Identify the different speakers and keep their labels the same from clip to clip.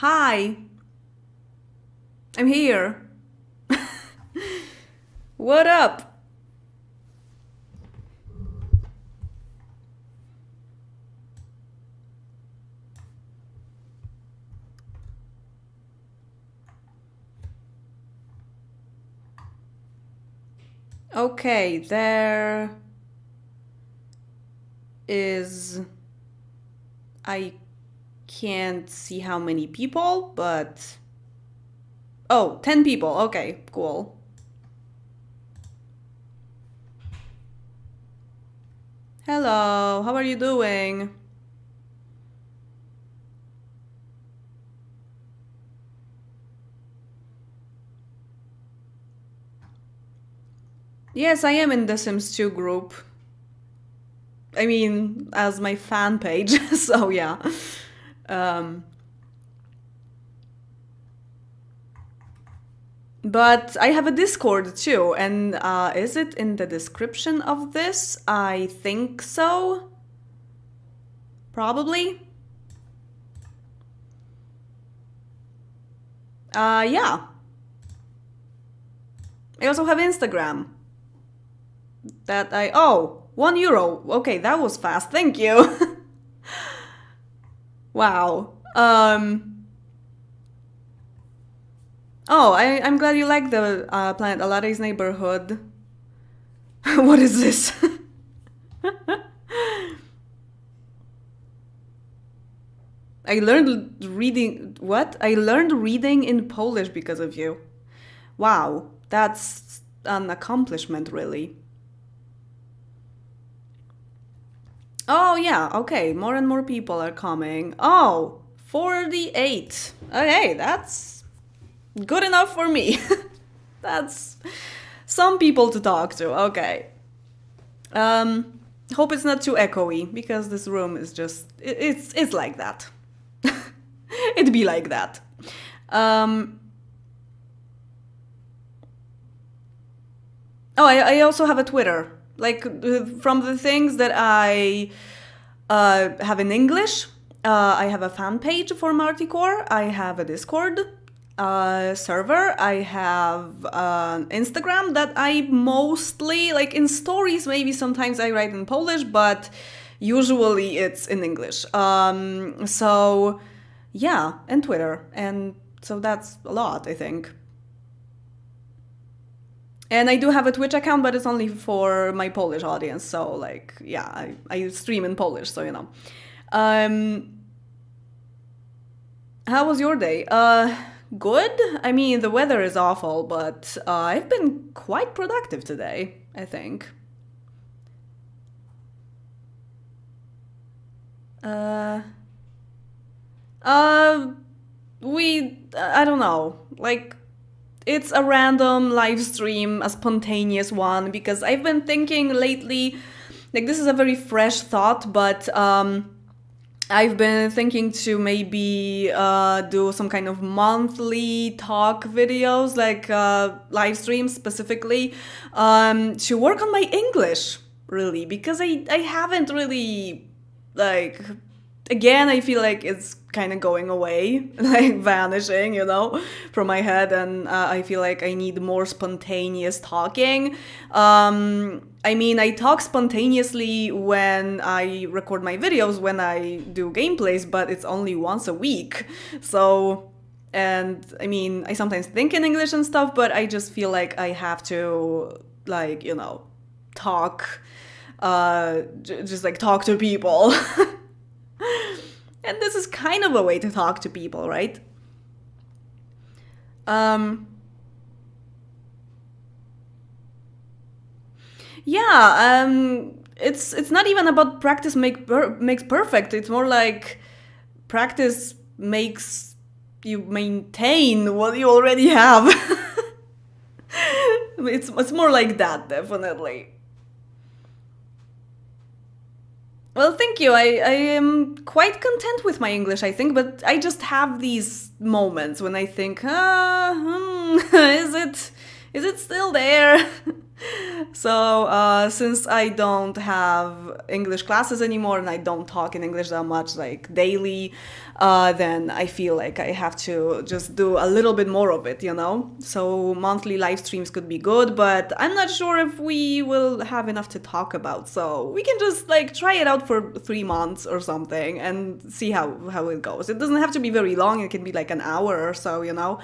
Speaker 1: Hi, I'm here. What up? Okay, there is. I can't see how many people, but. Oh, 10 people. Okay, cool. Hello, how are you doing? Yes, I am in the Sims 2 group. I mean, as my fan page, so yeah. Um, but I have a Discord too, and is it in the description of this? I think so. Probably. Yeah. I also have Instagram. That I. Oh, €1. Okay, that was fast. Thank you. Wow. Oh, I'm glad you like the Planet Aladdin's neighborhood. What is this? I learned reading. What? I learned reading in Polish because of you. Wow, that's an accomplishment, really. Oh, yeah, okay, more and more people are coming. Oh, 48. Okay, that's good enough for me. That's some people to talk to. Okay. Um, hope it's not too echoey because this room is just it's like that. It'd be like that. Um, oh, I also have a Twitter. Like from the things that I have in English, I have a fan page for Marticore. I have a Discord server. I have Instagram that I mostly like in stories. Maybe sometimes I write in Polish, but usually it's in English. So yeah, and Twitter, and so that's a lot, I think. And I do have a Twitch account, but it's only for my Polish audience. So, like, yeah, I stream in Polish, so you know. Um, how was your day? Good. I mean, the weather is awful, but I've been quite productive today, I think. Uh, uh, I don't know. Like, it's a random live stream, a spontaneous one, because I've been thinking lately, like this is a very fresh thought, but I've been thinking to maybe do some kind of monthly talk videos, like live streams specifically, to work on my English, really, because I haven't really, like, again, I feel like it's kind of going away, like vanishing, from my head, and I feel like I need more spontaneous talking. I mean, I talk spontaneously when I record my videos, when I do gameplays, but it's only once a week. So, and I mean, I sometimes think in English and stuff, but I just feel like I have to, like, talk, just like talk to people. And this is kind of a way to talk to people, right? Um, yeah, it's not even about practice makes perfect. It's more like practice makes you maintain what you already have. It's more like that, definitely. Well, thank you. I am quite content with my English, I think, but I just have these moments when I think, is it still there? So, since I don't have English classes anymore and I don't talk in English that much, like daily, then I feel like I have to just do a little bit more of it, you know? So, monthly live streams could be good, but I'm not sure if we will have enough to talk about. So, we can just like try it out for 3 months or something and see how it goes. It doesn't have to be very long, it can be like an hour or so, you know?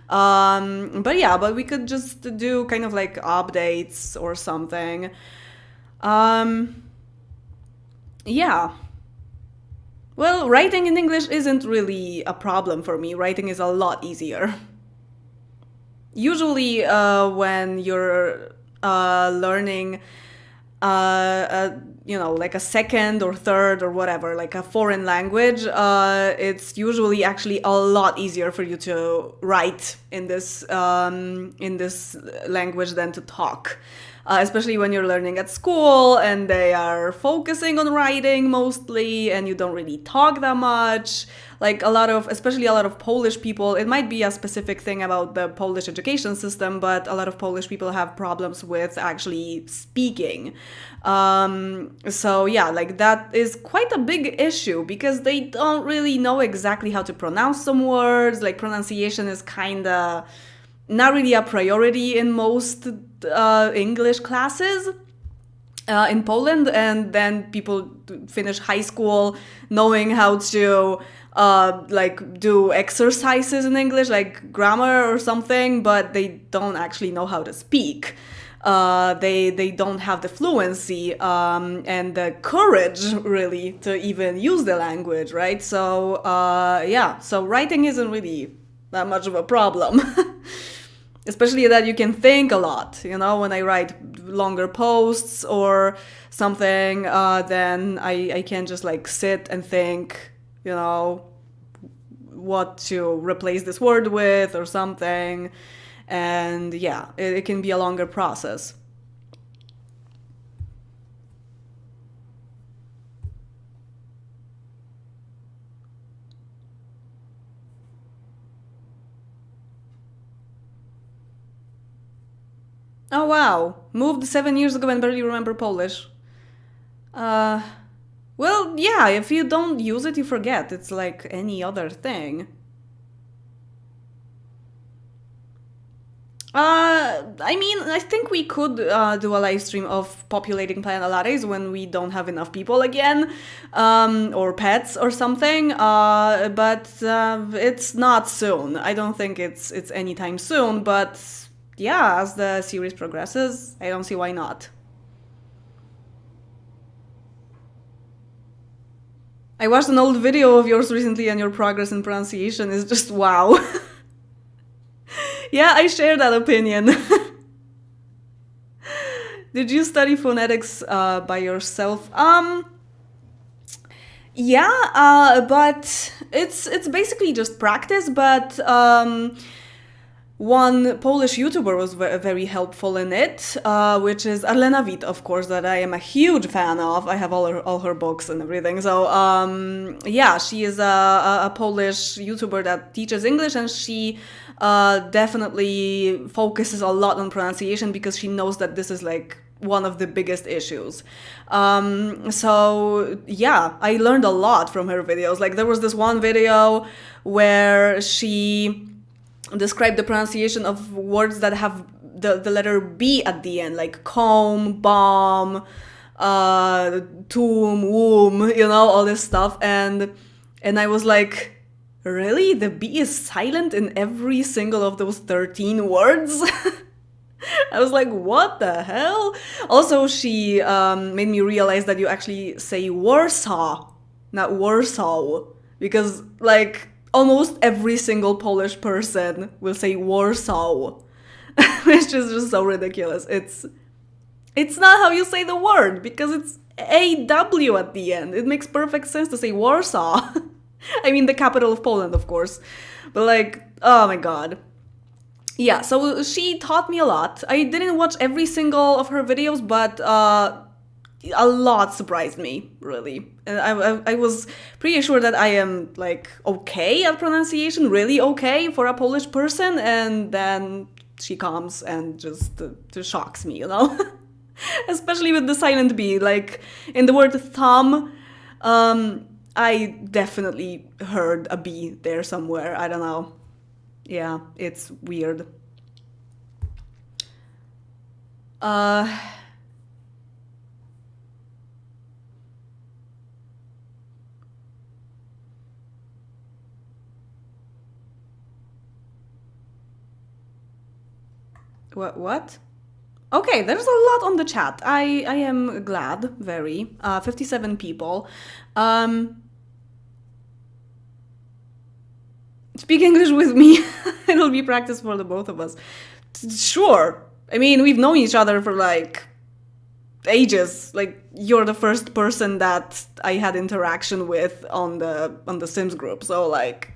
Speaker 1: But yeah, but we could just do kind of like updates or something. Um, yeah. Well, writing in English isn't really a problem for me. Writing is a lot easier. Usually, when you're learning like a second or third or whatever, like a foreign language, it's usually actually a lot easier for you to write in this language than to talk. Especially when you're learning at school and they are focusing on writing mostly and you don't really talk that much. Like especially a lot of Polish people, it might be a specific thing about the Polish education system, but a lot of Polish people have problems with actually speaking. So yeah, like that is quite a big issue because they don't really know exactly how to pronounce some words. Like pronunciation is kind of not really a priority in most English classes in Poland, and then people finish high school knowing how to like do exercises in English, like grammar or something, but they don't actually know how to speak. They don't have the fluency and the courage really to even use the language, right? So yeah, so writing isn't really that much of a problem. Especially that you can think a lot, you know, when I write longer posts or something, then I can just like sit and think, you know, what to replace this word with or something. And yeah, it can be a longer process. Oh wow, moved 7 years ago and barely remember Polish. Uh, well, yeah, if you don't use it, you forget. It's like any other thing. I mean, I think we could do a live stream of populating Planet Lattes when we don't have enough people again, or pets or something. But it's not soon. I don't think it's anytime soon. But yeah, as the series progresses, I don't see why not. I watched an old video of yours recently, and your progress in pronunciation is just wow. Yeah, I share that opinion. Did you study phonetics by yourself? Yeah, but it's basically just practice. But one Polish YouTuber was very helpful in it, which is Arlena Witt, of course, that I am a huge fan of. I have all her books and everything. So yeah, she is a Polish YouTuber that teaches English, and she definitely focuses a lot on pronunciation because she knows that this is like one of the biggest issues. So yeah, I learned a lot from her videos. Like there was this one video where she described the pronunciation of words that have the letter B at the end, like comb, bomb, tomb, womb, you know, all this stuff. And I was like, really? The B is silent in every single of those 13 words? I was like, what the hell? Also, she made me realize that you actually say Warsaw, not Warsaw. Because, like, almost every single Polish person will say Warsaw. Which is just so ridiculous. It's not how you say the word, because it's AW at the end. It makes perfect sense to say Warsaw. I mean, the capital of Poland, of course. But, like, oh my god. Yeah, so she taught me a lot. I didn't watch every single of her videos, but a lot surprised me, really. And I was pretty sure that I am, like, okay at pronunciation, really okay for a Polish person, and then she comes and just shocks me, you know? Especially with the silent B. Like, in the word thumb, I definitely heard a B there somewhere. I don't know. Yeah, it's weird. What? Okay, there's a lot on the chat. I am glad, very. 57 people. Speak English with me. It'll be practice for the both of us. Sure. I mean, we've known each other for like ages. Like, you're the first person that I had interaction with on the Sims group. So like,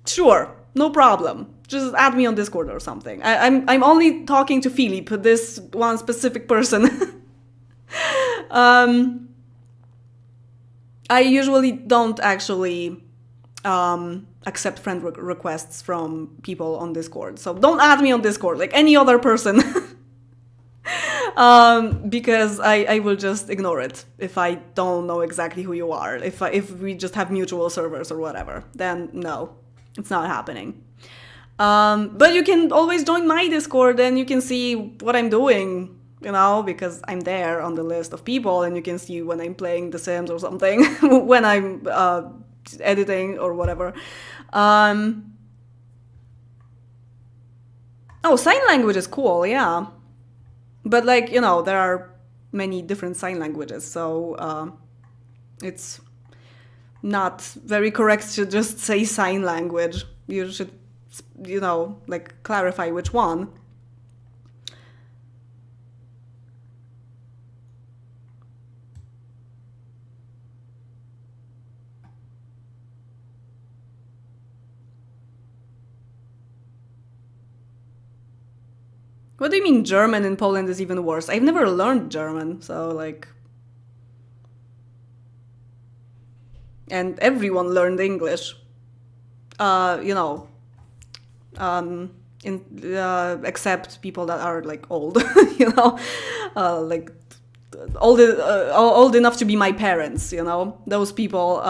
Speaker 1: sure, no problem. Just add me on Discord or something. I'm only talking to Philip, this one specific person. I usually don't actually accept friend requests from people on Discord. So don't add me on Discord like any other person. Because I will just ignore it if I don't know exactly who you are. If we just have mutual servers or whatever, then no, it's not happening. But you can always join my Discord and you can see what I'm doing, you know, because I'm there on the list of people and you can see when I'm playing The Sims or something, when I'm editing or whatever. Oh, sign language is cool, yeah. But like, you know, there are many different sign languages, so it's not very correct to just say sign language. You should, you know, like clarify which one. What do you mean German in Poland is even worse? I've never learned German, so like... And everyone learned English. You know, except people that are like old, you know, like old enough to be my parents, you know. Those people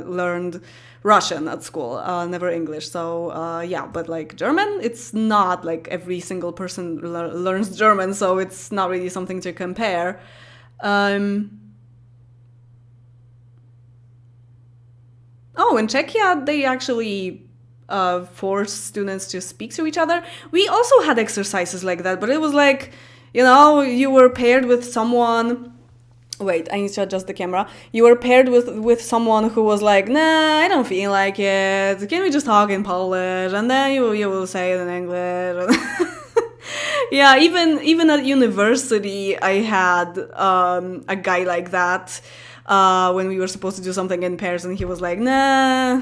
Speaker 1: learned Russian at school, never English. So yeah, but like German, it's not like every single person learns German, so it's not really something to compare. Oh, in Czechia, they actually force students to speak to each other. We also had exercises like that, but it was like, you know, you were paired with someone. Wait, I need to adjust the camera. You were paired with someone who was like, nah, I don't feel like it. Can we just talk in Polish? And then you will say it in English. Yeah, even at university, I had a guy like that. When we were supposed to do something in pairs, and he was like, nah,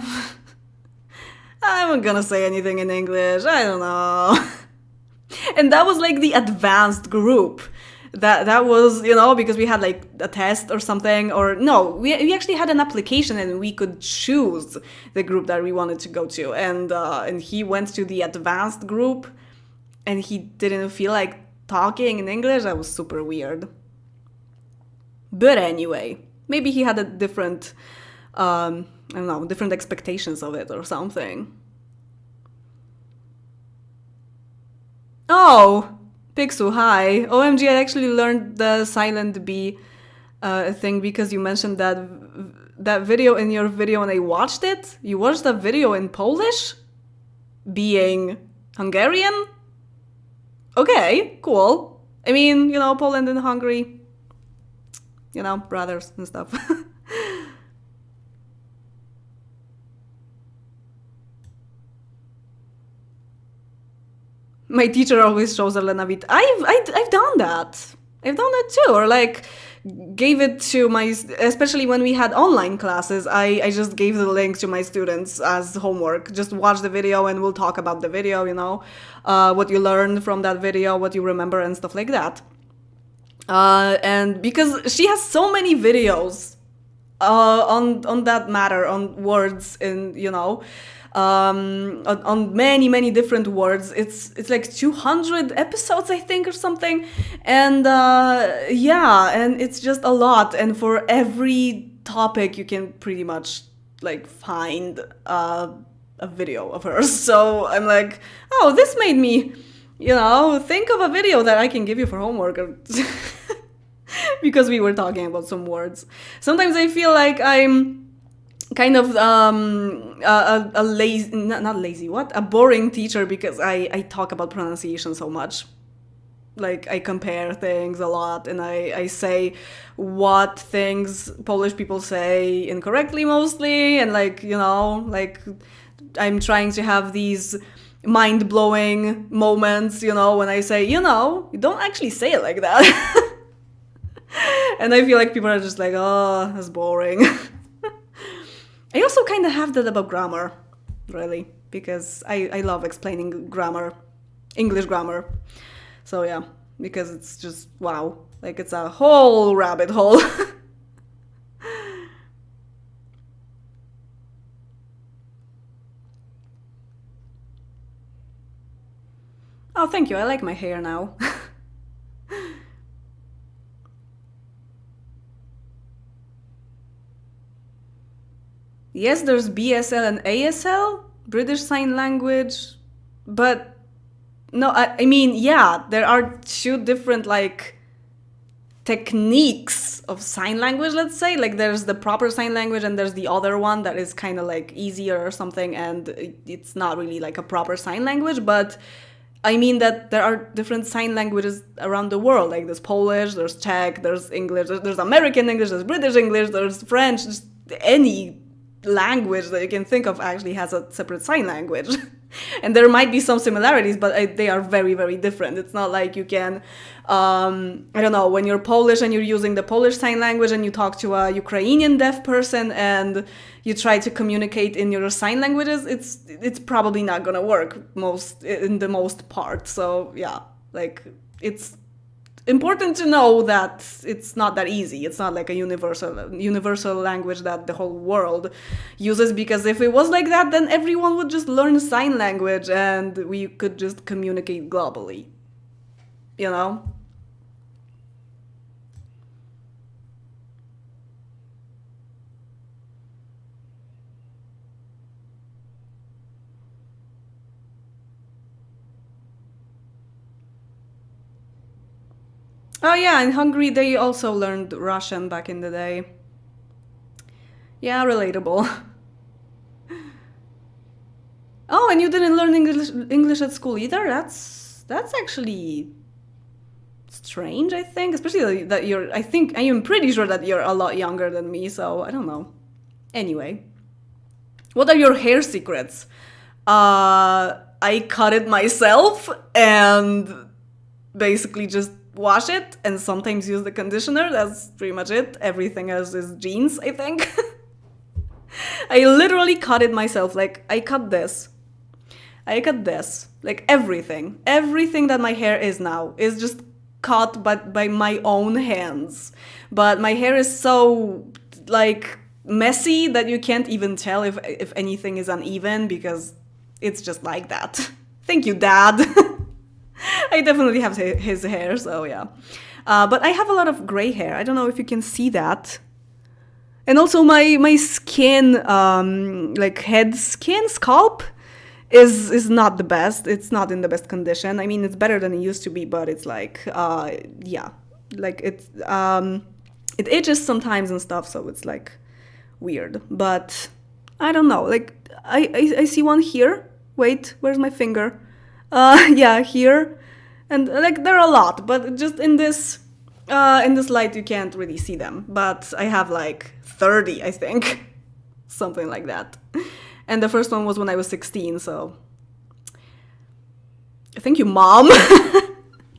Speaker 1: I'm not gonna say anything in English, I don't know. And that was like the advanced group. That was, you know, because we had like a test or something, or no, we actually had an application and we could choose the group that we wanted to go to. And he went to the advanced group and he didn't feel like talking in English. That was super weird. But anyway, maybe he had a different, I don't know, different expectations of it or something. Oh, Pixu, hi. OMG, I actually learned the silent B thing because you mentioned that video in your video and I watched it. You watched that video in Polish? Being Hungarian? Okay, cool. I mean, you know, Poland and Hungary, you know, brothers and stuff. My teacher always shows Elena Witt. I've done that. I've done that too. Or like gave it to my, especially when we had online classes, I just gave the link to my students as homework. Just watch the video and we'll talk about the video, you know, what you learned from that video, what you remember and stuff like that. And because she has so many videos on that matter, on words, and you know, on many many different words. It's like 200 episodes, I think, or something, and yeah, and it's just a lot. And for every topic, you can pretty much like find a video of hers. So I'm like, oh, this made me, think of a video that I can give you for homework. Because we were talking about some words. Sometimes I feel like I'm kind of a lazy, not lazy, what? A boring teacher, because I talk about pronunciation so much. Like, I compare things a lot, and I say what things Polish people say incorrectly mostly, and like, I'm trying to have these mind-blowing moments, when I say, you don't actually say it like that. And I feel like people are just like, oh, that's boring. I also kind of have that about grammar, really, because I love explaining grammar, English grammar. So yeah, because it's just, wow, like it's a whole rabbit hole. Oh, thank you, I like my hair now. Yes, there's BSL and ASL, British Sign Language, but no, I mean, yeah, there are two different, like, techniques of sign language, let's say. Like, there's the proper sign language and there's the other one that is kind of like easier or something, and it's not really like a proper sign language, but I mean that there are different sign languages around the world. Like, there's Polish, there's Czech, there's English, there's American English, there's British English, there's French, just any language that you can think of actually has a separate sign language. And there might be some similarities, but they are very, very different. It's not like you can, I don't know, when you're Polish and you're using the Polish sign language and you talk to a Ukrainian deaf person and you try to communicate in your sign languages, it's probably not gonna work in the most part. So yeah, like, it's important to know that it's not that easy. It's not like a universal language that the whole world uses, because if it was like that, then everyone would just learn sign language and we could just communicate globally, you know? Oh yeah, in Hungary they also learned Russian back in the day. Yeah, relatable. Oh, and you didn't learn English at school either? That's actually strange, I think. Especially that I am pretty sure that you're a lot younger than me, so I don't know. Anyway, what are your hair secrets? I cut it myself and basically just wash it and sometimes use the conditioner. That's pretty much it. Everything else is genes, I think. I literally cut it myself. Like, I cut this. Like, everything that my hair is now is just cut by my own hands. But my hair is so, like, messy that you can't even tell if anything is uneven, because it's just like that. Thank you, Dad. I definitely have his hair, so yeah. But I have a lot of gray hair. I don't know if you can see that. And also my skin, like head skin, scalp, is not the best. It's not in the best condition. I mean, it's better than it used to be, but it's like, yeah. Like, it itches sometimes and stuff, so it's like weird. But I don't know. Like, I see one here. Wait, where's my finger? Yeah, here. And like, there are a lot, but just in this light you can't really see them. But I have like 30, I think. Something like that. And the first one was when I was 16, so thank you, Mom.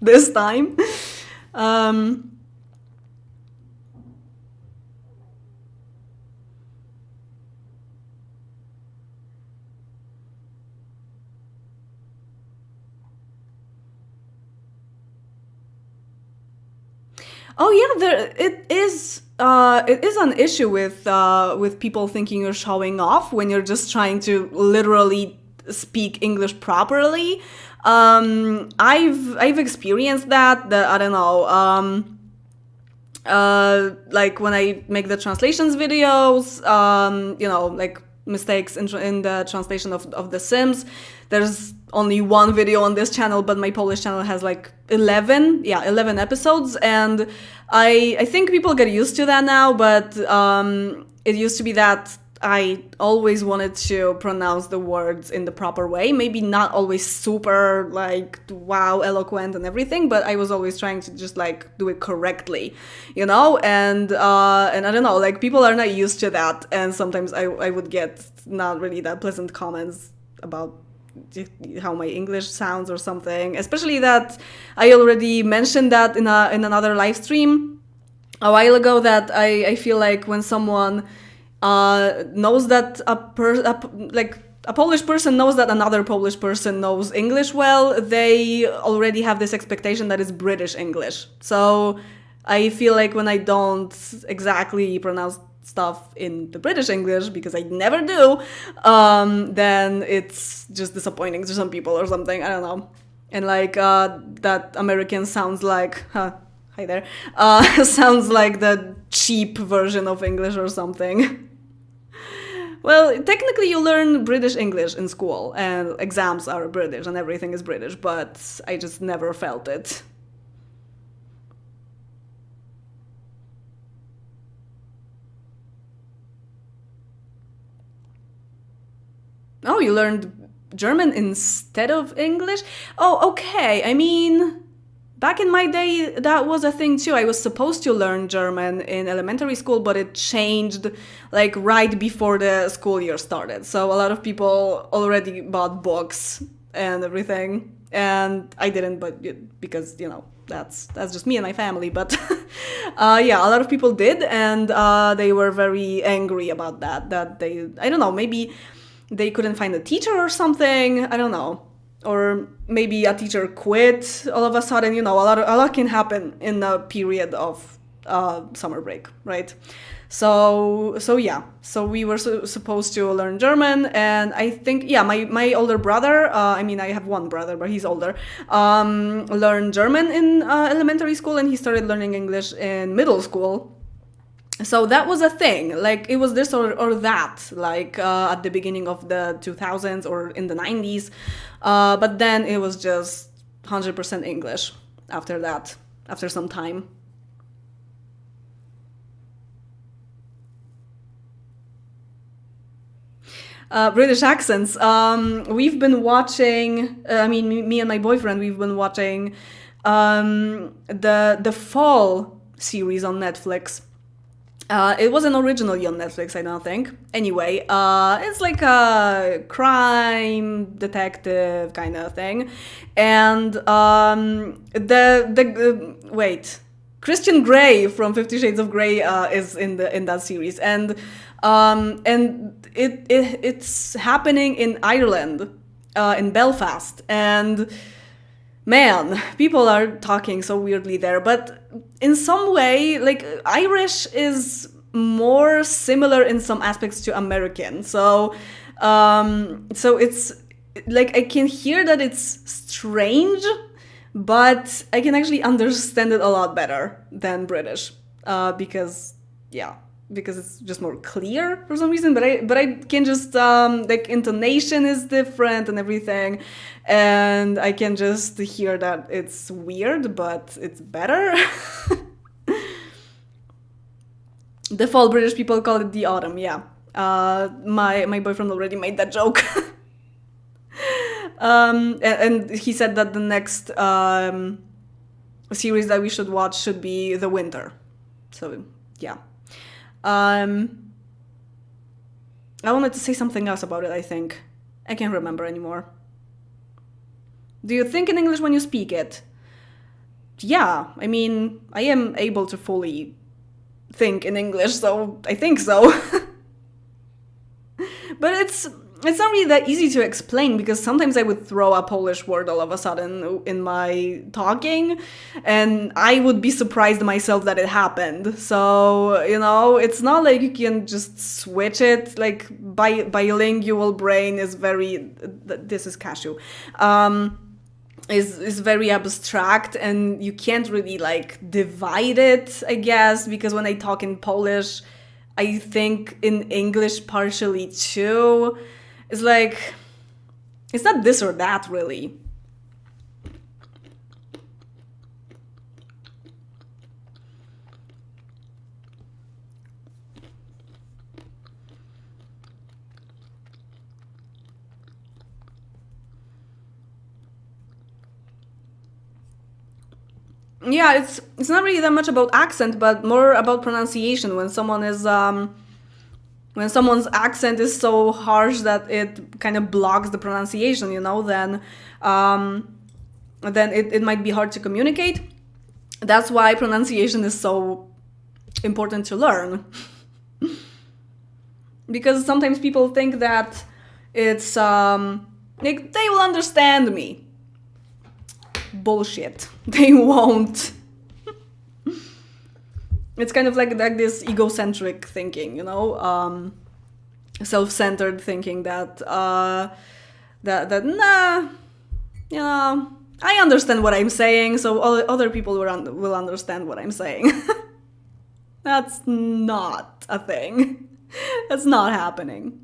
Speaker 1: This time. Oh yeah, it is it is an issue with people thinking you're showing off when you're just trying to literally speak English properly. I've experienced that. I don't know. Like when I make the translations videos, like mistakes in the translation of The Sims. There's only one video on this channel, but my Polish channel has like 11 episodes, and I think people get used to that now, but it used to be that I always wanted to pronounce the words in the proper way. Maybe not always super like wow eloquent and everything, but I was always trying to just like do it correctly, and I don't know, like people are not used to that, and sometimes I would get not really that pleasant comments about how my English sounds or something, especially that I already mentioned that in another live stream a while ago, that I feel like when someone knows that a Polish person knows that another Polish person knows English well, they already have this expectation that it's British English. So I feel like when I don't exactly pronounce stuff in the British English, because I never do, then it's just disappointing to some people or something. I don't know. And like that American sounds like, hi there, sounds like the cheap version of English or something. Well, technically you learn British English in school, and exams are British and everything is British, but I just never felt it. Oh, you learned German instead of English? Oh, okay. I mean, back in my day, that was a thing too. I was supposed to learn German in elementary school, but it changed like right before the school year started. So a lot of people already bought books and everything, and I didn't, but because that's just me and my family. But yeah, a lot of people did, and they were very angry about that. That I don't know, maybe they couldn't find a teacher or something. I don't know. Or maybe a teacher quit all of a sudden. A lot can happen in a period of summer break, right? So yeah. So we were supposed to learn German, and I think my older brother. I have one brother, but he's older. Learned German in elementary school, and he started learning English in middle school. So that was a thing, like it was this or that, like at the beginning of the 2000s or in the 90s, but then it was just 100% English after that, after some time. British accents. We've been watching, me and my boyfriend, we've been watching the Fall series on Netflix. It wasn't originally on Netflix, I don't think. Anyway, it's like a crime detective kind of thing, and Christian Grey from 50 Shades of Grey is in that series, and it's happening in Ireland, in Belfast, and man, people are talking so weirdly there, but in some way, like, Irish is more similar in some aspects to American. So it's like I can hear that it's strange, but I can actually understand it a lot better than British, because it's just more clear for some reason. But I can just like intonation is different and everything, and I can just hear that it's weird, but it's better. The fall, British people call it the autumn. Yeah, my boyfriend already made that joke. And he said that the next series that we should watch should be the winter. So yeah. I wanted to say something else about it, I think. I can't remember anymore. Do you think in English when you speak it? Yeah, I am able to fully think in English, so I think so. But it's not really that easy to explain because sometimes I would throw a Polish word all of a sudden in my talking, and I would be surprised myself that it happened. So, it's not like you can just switch it. Like, bilingual brain is this is cashew, is very abstract, and you can't really like divide it, I guess, because when I talk in Polish, I think in English partially too. It's like, it's not this or that, really. Yeah, it's not really that much about accent, but more about pronunciation. When someone's accent is so harsh that it kind of blocks the pronunciation, then it might be hard to communicate. That's why pronunciation is so important to learn. Because sometimes people think that it's like they will understand me. Bullshit. They won't. It's kind of like this egocentric thinking, self-centered thinking that nah, I understand what I'm saying, so other people will understand what I'm saying. That's not a thing. That's not happening.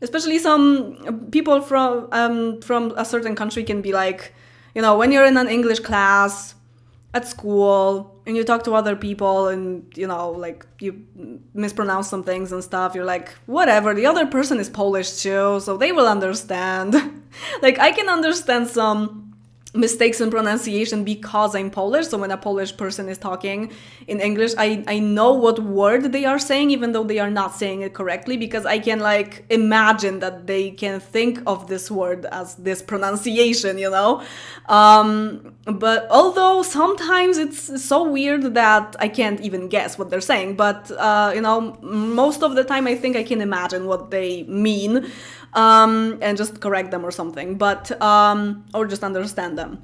Speaker 1: Especially some people from a certain country can be like, when you're in an English class at school and you talk to other people and, like you mispronounce some things and stuff, you're like, whatever, the other person is Polish too, so they will understand. Like, I can understand some mistakes in pronunciation because I'm Polish. So when a Polish person is talking in English, I know what word they are saying, even though they are not saying it correctly, because I can like imagine that they can think of this word as this pronunciation, But although sometimes it's so weird that I can't even guess what they're saying, but most of the time I think I can imagine what they mean. And just correct them or something, but or just understand them.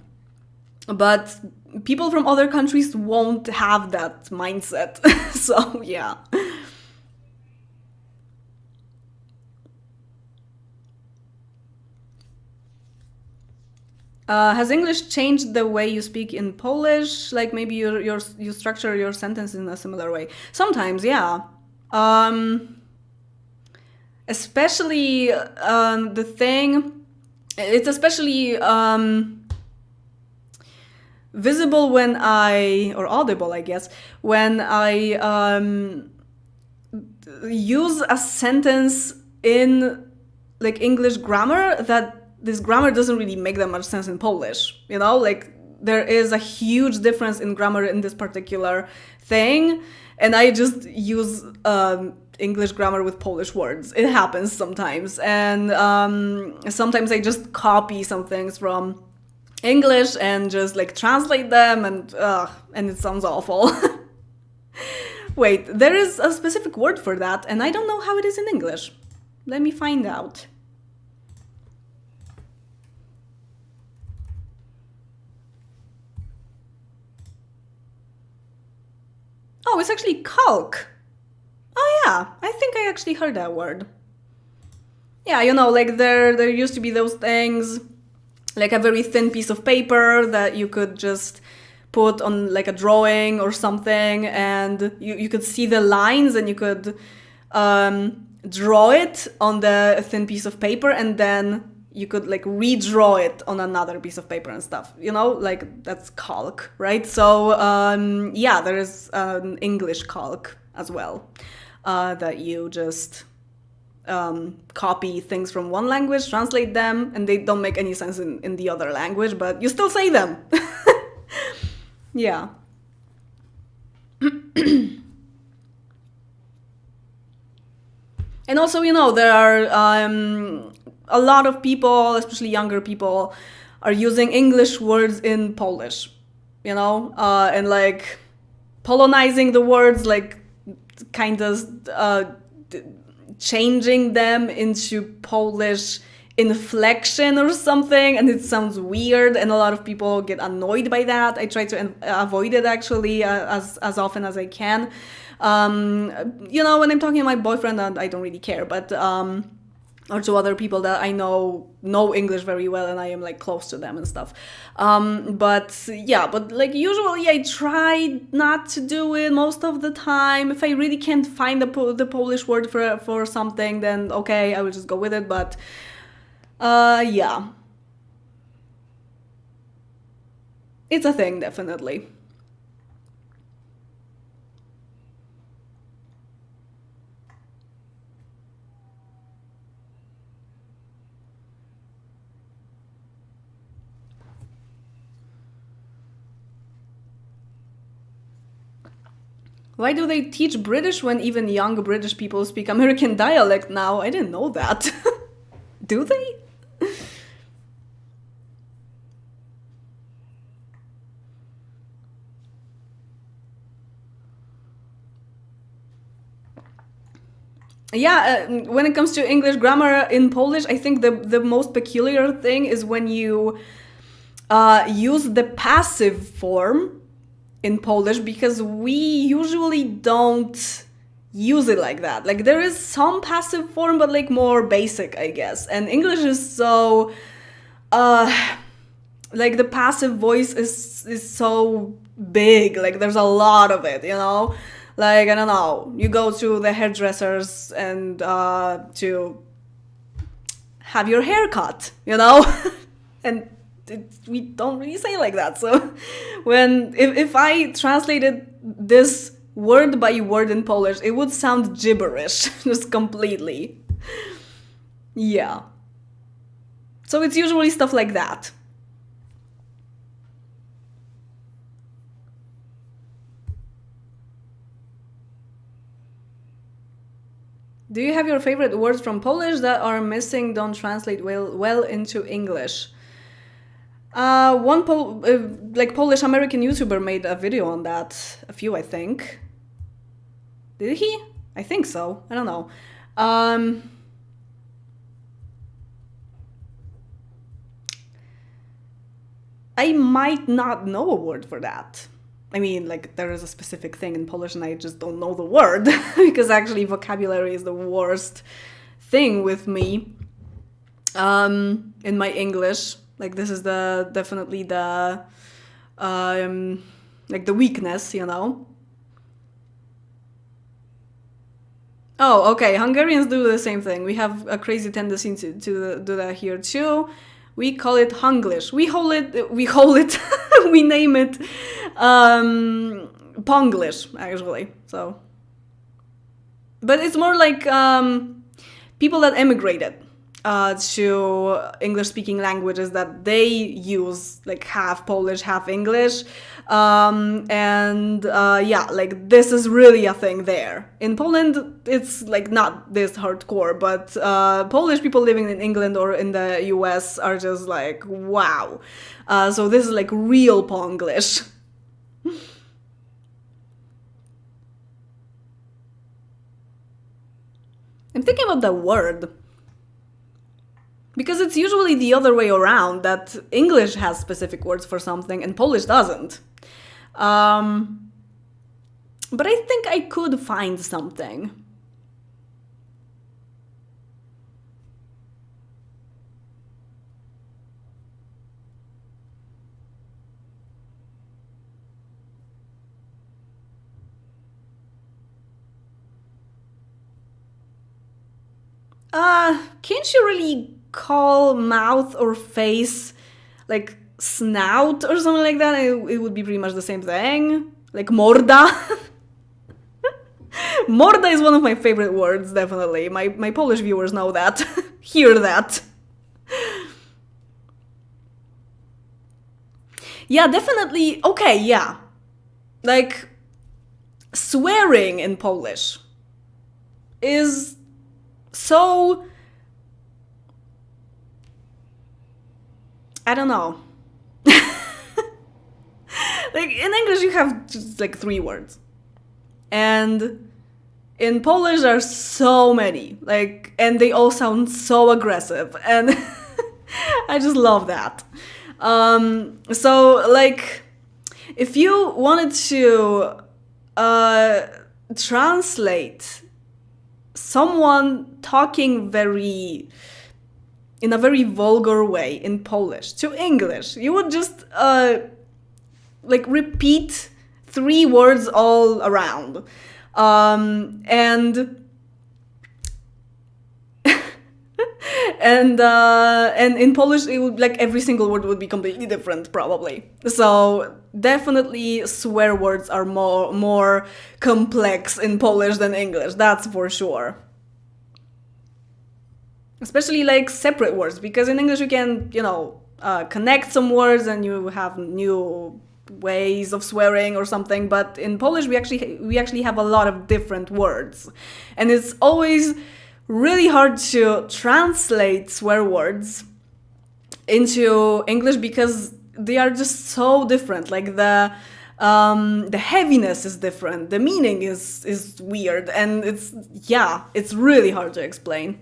Speaker 1: But people from other countries won't have that mindset. So yeah. Has English changed the way you speak in Polish? Like maybe you structure your sentence in a similar way. Sometimes, yeah. Especially the thing, it's especially visible or audible, I guess, when I use a sentence in like English grammar that this grammar doesn't really make that much sense in Polish, like there is a huge difference in grammar in this particular thing, and I just use English grammar with Polish words. It happens sometimes, and sometimes I just copy some things from English and just like translate them, and it sounds awful. Wait, there is a specific word for that, and I don't know how it is in English. Let me find out. Oh, it's actually calc. Oh yeah, I think I actually heard that word. Yeah, like there used to be those things, like a very thin piece of paper that you could just put on like a drawing or something, and you could see the lines, and you could draw it on the thin piece of paper, and then you could like redraw it on another piece of paper and stuff, like that's calc, right? So yeah, there is an English calc as well, that you just copy things from one language, translate them, and they don't make any sense in the other language, but you still say them. Yeah. And also, there are a lot of people, especially younger people, are using English words in Polish, and like polonizing the words, like kind of changing them into Polish inflection or something, and it sounds weird, and a lot of people get annoyed by that. I try to avoid it actually as often as I can. When I'm talking to my boyfriend, I don't really care, but or to other people that I know English very well and I am like close to them and stuff. But like usually I try not to do it most of the time. If I really can't find the Polish word for something, then okay, I will just go with it. But yeah, it's a thing, definitely. Why do they teach British when even young British people speak American dialect now? I didn't know that. Do they? Yeah, when it comes to English grammar in Polish, I think the most peculiar thing is when you use the passive form in Polish, because we usually don't use it like that. Like there is some passive form, but like more basic, I guess. And English is so like the passive voice is so big. Like there's a lot of it, Like I don't know, you go to the hairdressers and to have your hair cut, and we don't really say like that. So if I translated this word by word in Polish, it would sound gibberish, just completely. Yeah. So it's usually stuff like that. Do you have your favorite words from Polish that are missing, don't translate well into English? One Polish American YouTuber made a video on that. A few, I think. Did he? I think so. I don't know. I might not know a word for that. I mean, like, there is a specific thing in Polish and I just don't know the word because actually vocabulary is the worst thing with me in my English. Like, this is definitely the like the weakness, Oh, okay. Hungarians do the same thing. We have a crazy tendency to do that here too. We call it Hunglish. We name it Ponglish, actually. So, but it's more like people that emigrated to English-speaking languages, that they use like half Polish, half English, like this is really a thing there. In Poland, it's like not this hardcore, but Polish people living in England or in the US are just like, wow. So this is like real Ponglish. I'm thinking about the word. Because it's usually the other way around, that English has specific words for something and Polish doesn't. But I think I could find something. Can't you really call mouth or face like snout or something like that? It would be pretty much the same thing. Like morda. Morda is one of my favorite words, definitely. My Polish viewers know that. Hear that. Yeah, definitely. Okay, yeah. Like, swearing in Polish is so... I don't know. Like, in English you have just like 3 words. And In Polish, there are so many, like, and they all sound so aggressive, and I just love that. So, like, if you wanted to translate someone talking in a very vulgar way in Polish to English, you would just like repeat 3 words all around, and and in Polish it would, like, every single word would be completely different probably. So definitely swear words are more complex in Polish than English, that's for sure. Especially like separate words, because in English you can, connect some words and you have new ways of swearing or something, but in Polish we actually have a lot of different words, and it's always really hard to translate swear words into English because they are just so different. Like the heaviness is different, the meaning is weird, and it's really hard to explain.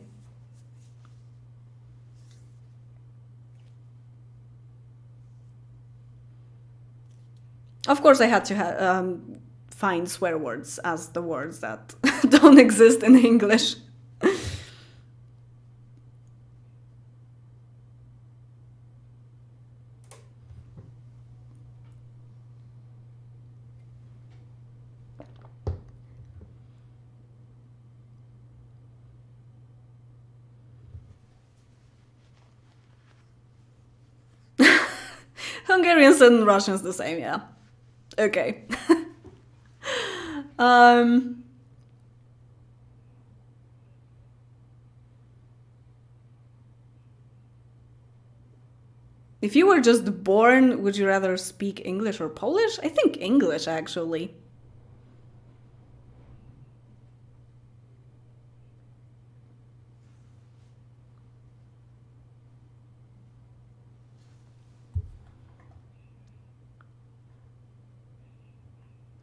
Speaker 1: Of course, I had to find swear words as the words that don't exist in English. Hungarians and Russians the same, yeah. Okay. um, if you were just born, would you rather speak English or Polish? I think English, actually.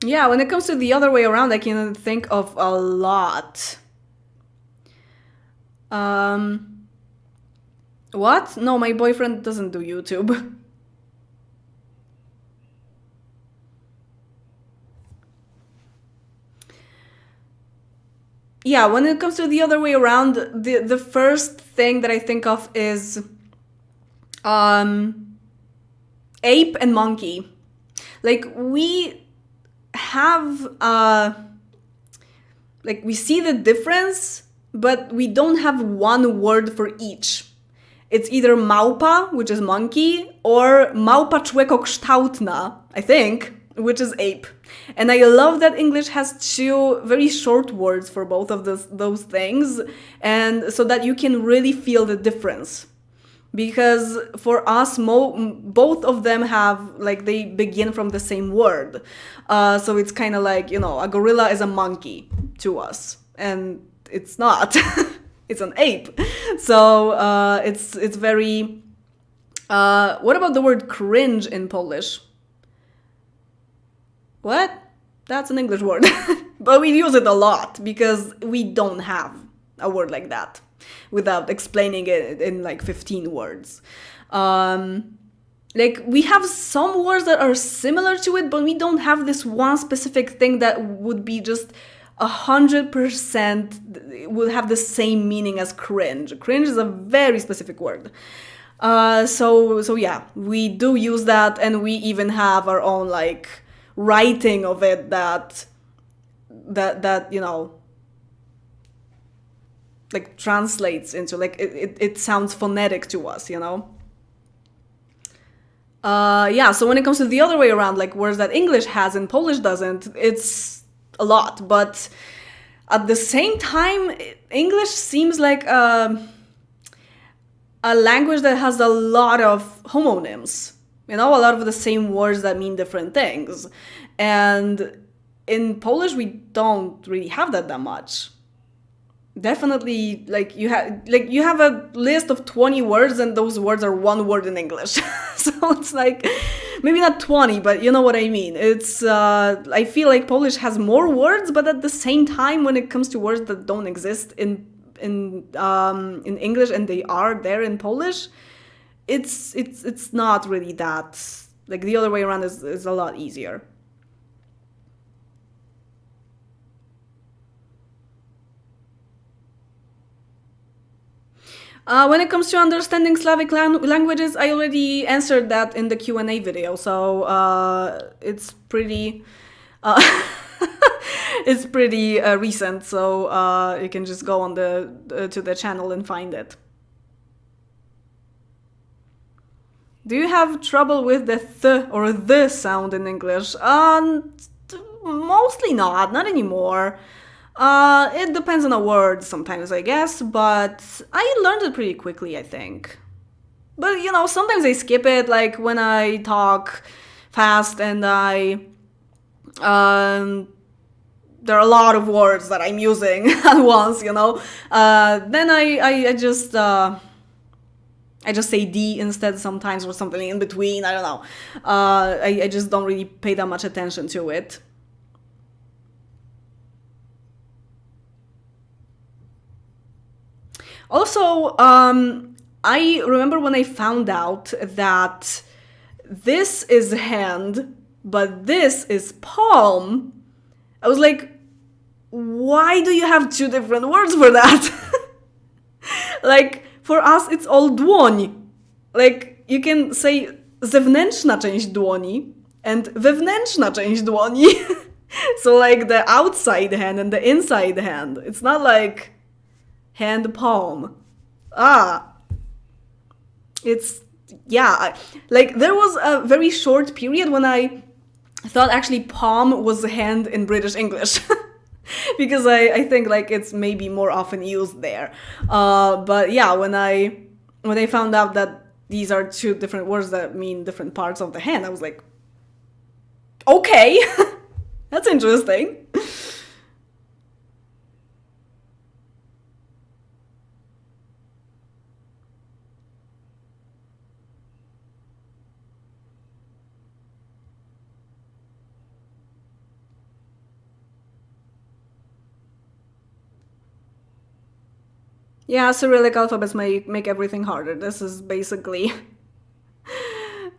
Speaker 1: Yeah, when it comes to the other way around, I can think of a lot. Um, what? No, my boyfriend doesn't do YouTube. Yeah, when it comes to the other way around, the first thing that I think of is um, ape and monkey. Like, we have like, we see the difference, but we don't have one word for each. It's either małpa, which is monkey, or małpa człekokształtna, I think, which is ape. And I love that English has 2 very short words for both of those things, and so that you can really feel the difference. Because for us, both of them have, like, they begin from the same word. So it's kind of like, a gorilla is a monkey to us, and it's not. It's an ape. So it's very... what about the word cringe in Polish? What? That's an English word. But we use it a lot because we don't have a word like that without explaining it in like 15 words. Like, we have some words that are similar to it, but we don't have this one specific thing that would be just 100% would have the same meaning as cringe. Cringe is a very specific word. So yeah, we do use that, and we even have our own, like, writing of it that like, translates into, like, it sounds phonetic to us, yeah, so when it comes to the other way around, like, words that English has and Polish doesn't, it's a lot. But at the same time, English seems like a language that has a lot of homonyms, a lot of the same words that mean different things. And in Polish, we don't really have that much. Definitely, like you have a list of 20 words and those words are one word in English. So it's like maybe not 20, but you know what I mean. It's I feel like Polish has more words, but at the same time when it comes to words that don't exist in English and they are there in Polish, it's not really that, like the other way around is a lot easier. When it comes to understanding Slavic languages, I already answered that in the Q&A video, so it's pretty uh, it's pretty recent, so you can just go on the to the channel and find it. Do you have trouble with the th or the sound in English? Mostly not anymore. It depends on a word sometimes, I guess, but I learned it pretty quickly, I think. But, you know, sometimes I skip it, like when I talk fast and there are a lot of words that I'm using at once, you know. Then I just say D instead sometimes or something in between, I don't know. I just don't really pay that much attention to it. Also, I remember when I found out that this is hand, but this is palm. I was like, why do you have two different words for that? Like, for us, it's all dłoń. Like, you can say zewnętrzna część dłoni and wewnętrzna część dłoni. So, like, the outside hand and the inside hand. It's not like hand palm. It's, yeah, like there was a very short period when I thought actually palm was hand in British English. Because I think like it's maybe more often used there. But yeah, when I found out that these are two different words that mean different parts of the hand, I was like, okay, that's interesting. Yeah, Cyrillic alphabets make everything harder. This is basically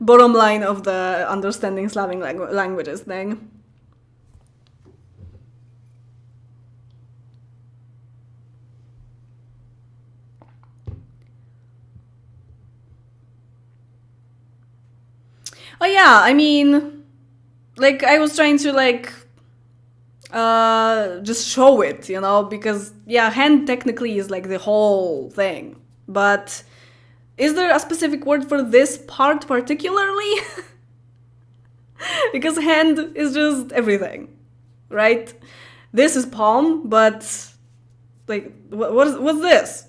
Speaker 1: bottom line of the understanding Slavic languages thing. Oh yeah, I mean, like I was trying to like just show it, you know, because yeah, hand technically is like the whole thing. But is there a specific word for this part particularly? Because hand is just everything, right? This is palm, but like what's this?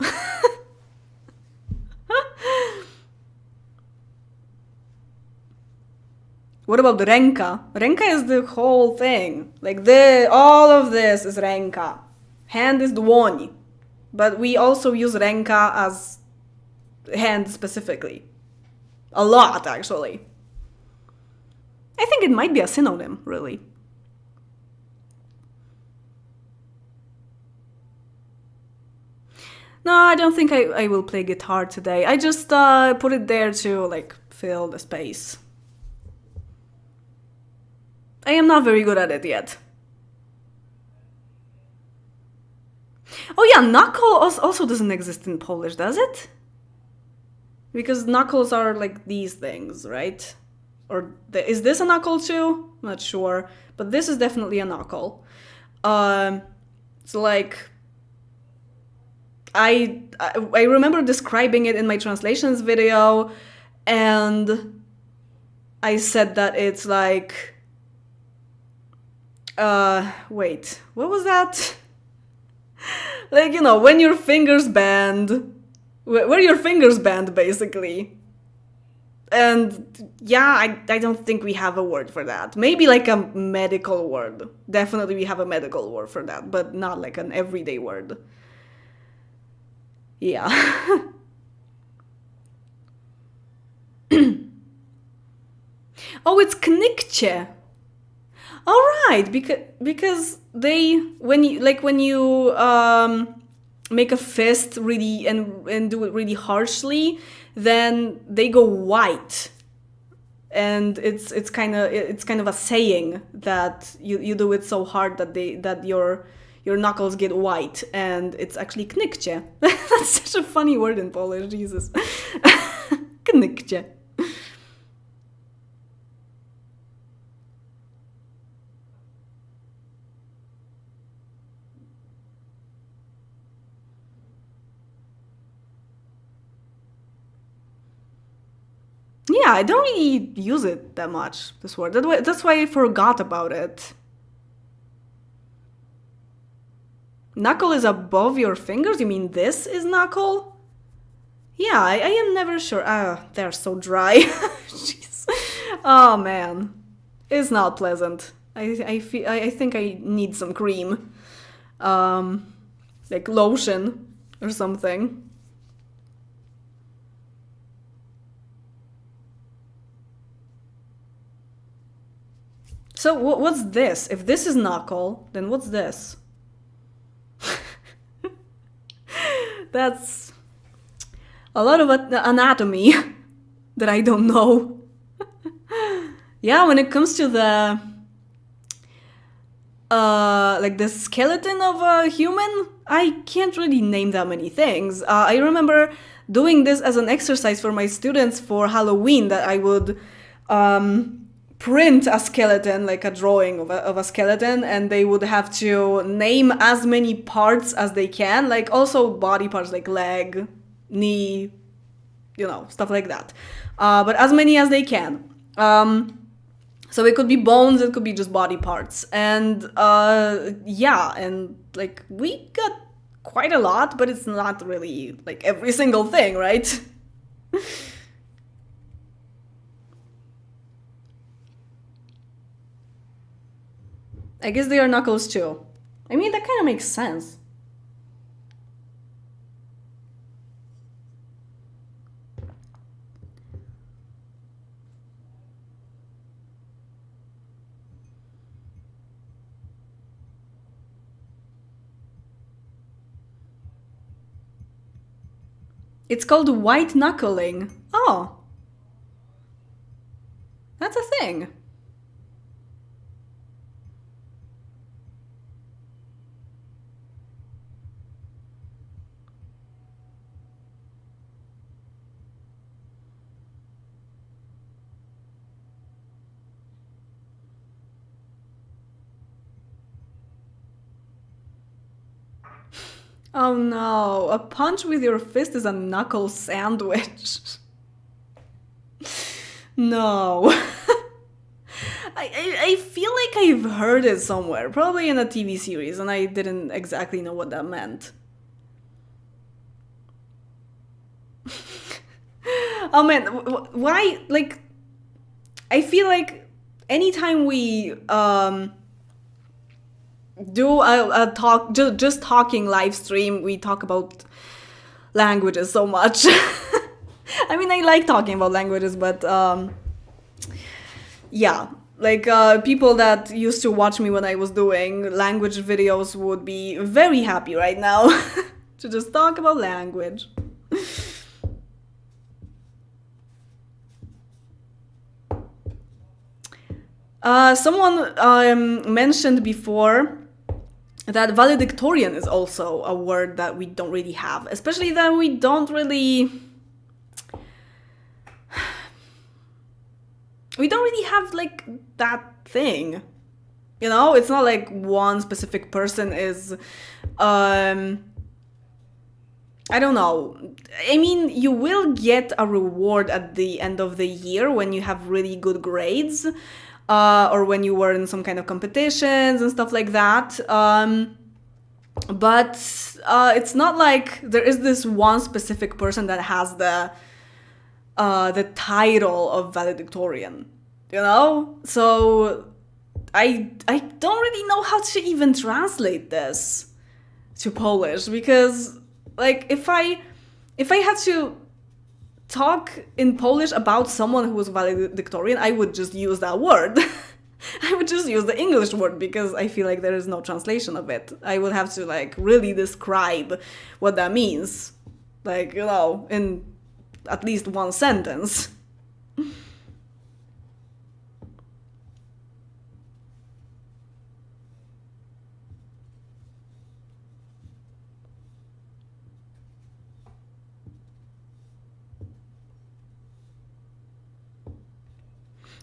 Speaker 1: What about ręka? Ręka is the whole thing. Like all of this is ręka. Hand is dłoń. But we also use ręka as hand specifically. A lot, actually. I think it might be a synonym, really. No, I don't think I will play guitar today. I just put it there to like fill the space. I am not very good at it yet. Oh yeah, knuckle also doesn't exist in Polish, does it? Because knuckles are like these things, right? Or is this a knuckle too? I'm not sure, but this is definitely a knuckle. It's like I remember describing it in my translations video, and I said that it's like wait, what was that? Like, you know, when your fingers bend, where your fingers bend, basically. And yeah, I don't think we have a word for that. Maybe like a medical word. Definitely we have a medical word for that, but not like an everyday word. Yeah. Oh, it's knikche. All right, because they when you make a fist really and do it really harshly, then they go white, and it's kind of a saying that you do it so hard that your knuckles get white, and it's actually knikche. That's such a funny word in Polish, Jesus. Knikche. Yeah, I don't really use it that much, this word. That's why I forgot about it. Knuckle is above your fingers? You mean this is knuckle? Yeah, I am never sure. Ah, they're so dry. Jeez. Oh man. It's not pleasant. I think I need some cream. Um like lotion or something. So what's this? If this is knuckle, then what's this? That's a lot of anatomy that I don't know. Yeah, when it comes to the like the skeleton of a human, I can't really name that many things. I remember doing this as an exercise for my students for Halloween, that I would print a skeleton, like a drawing of a skeleton, and they would have to name as many parts as they can, like also body parts like leg, knee, stuff like that. But as many as they can. So it could be bones, it could be just body parts. And yeah, and like we got quite a lot, but it's not really like every single thing, right? I guess they are knuckles too. I mean, that kind of makes sense. It's called white knuckling. Oh, that's a thing. Oh no, a punch with your fist is a knuckle sandwich. No. I feel like I've heard it somewhere, probably in a TV series, and I didn't exactly know what that meant. Oh man, why? Like, I feel like anytime we do a talk, just talking live stream, we talk about languages so much. I mean, I like talking about languages, but yeah, like people that used to watch me when I was doing language videos would be very happy right now to just talk about language. Someone mentioned before that valedictorian is also a word that we don't really have, especially that we don't really have like that thing. It's not like one specific person is I don't know. I mean, you will get a reward at the end of the year when you have really good grades, or when you were in some kind of competitions and stuff like that. But it's not like there is this one specific person that has the title of valedictorian, So I don't really know how to even translate this to Polish, because like if I if I had to talk in Polish about someone who was valedictorian, I would just use that word. I would just use the English word because I feel like there is no translation of it. I would have to like really describe what that means, like, in at least one sentence.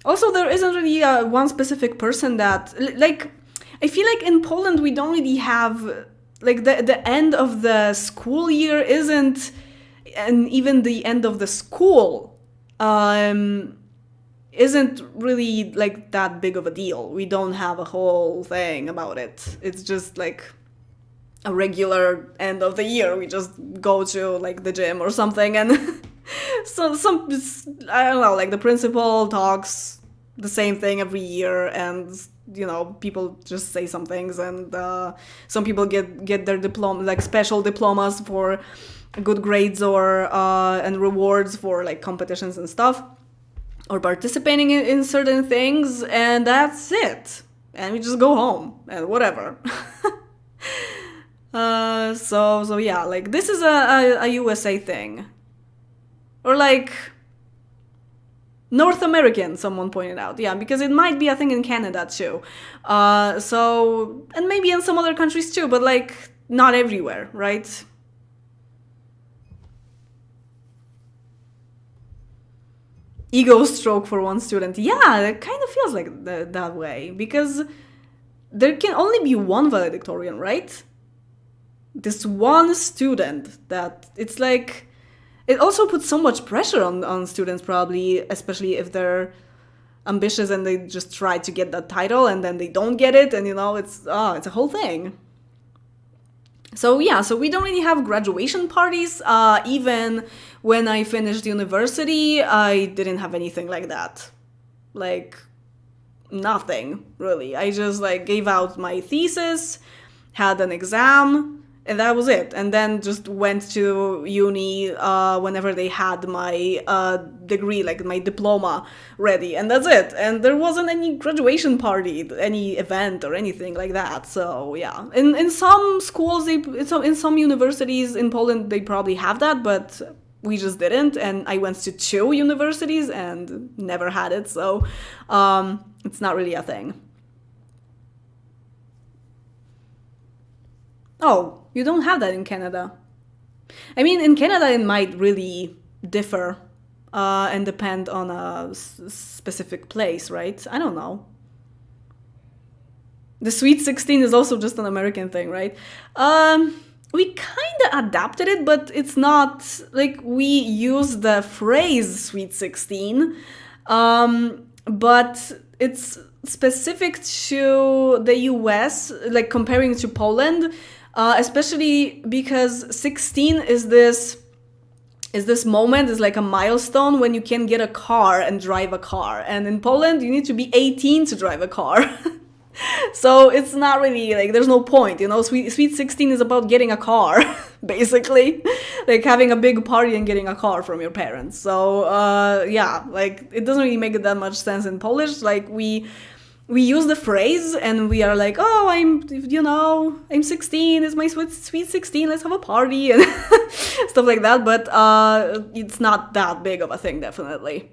Speaker 1: Also, there isn't really one specific person that, like, I feel like in Poland we don't really have, like, the end of the school year isn't, and even the end of the school isn't really like that big of a deal. We don't have a whole thing about it. It's just like a regular end of the year. We just go to like the gym or something, and so I don't know, like the principal talks the same thing every year, and people just say some things, and some people get their diploma, like special diplomas for good grades, or and rewards for like competitions and stuff, or participating in certain things, and that's it. And we just go home and whatever. So yeah, like this is a USA thing. Or like North American, someone pointed out. Yeah, because it might be a thing in Canada too. And maybe in some other countries too, but like not everywhere, right? Ego stroke for one student. Yeah, it kind of feels like that way, because there can only be one valedictorian, right? This one student that it's like, it also puts so much pressure on students, probably, especially if they're ambitious and they just try to get that title and then they don't get it, and it's a whole thing. So yeah, so we don't really have graduation parties. Even when I finished university, I didn't have anything like that. Like, nothing, really. I just like gave out my thesis, had an exam, and that was it. And then just went to uni whenever they had my degree, like my diploma ready. And that's it. And there wasn't any graduation party, any event or anything like that. So yeah, in some schools, in some universities in Poland, they probably have that, but we just didn't. And I went to 2 universities and never had it. So it's not really a thing. Oh, you don't have that in Canada. I mean, in Canada, it might really differ and depend on a specific place, right? I don't know. The Sweet 16 is also just an American thing, right? We kind of adapted it, but it's not like we use the phrase Sweet 16, but it's specific to the US, like comparing to Poland. Especially because 16 is this moment, is like a milestone when you can get a car and drive a car. And in Poland, you need to be 18 to drive a car. So it's not really like, there's no point, Sweet 16 is about getting a car, basically, like having a big party and getting a car from your parents. So yeah, like it doesn't really make that much sense in Polish. Like we use the phrase and we are like, oh, I'm 16, it's my sweet 16, let's have a party and stuff like that. But it's not that big of a thing, definitely.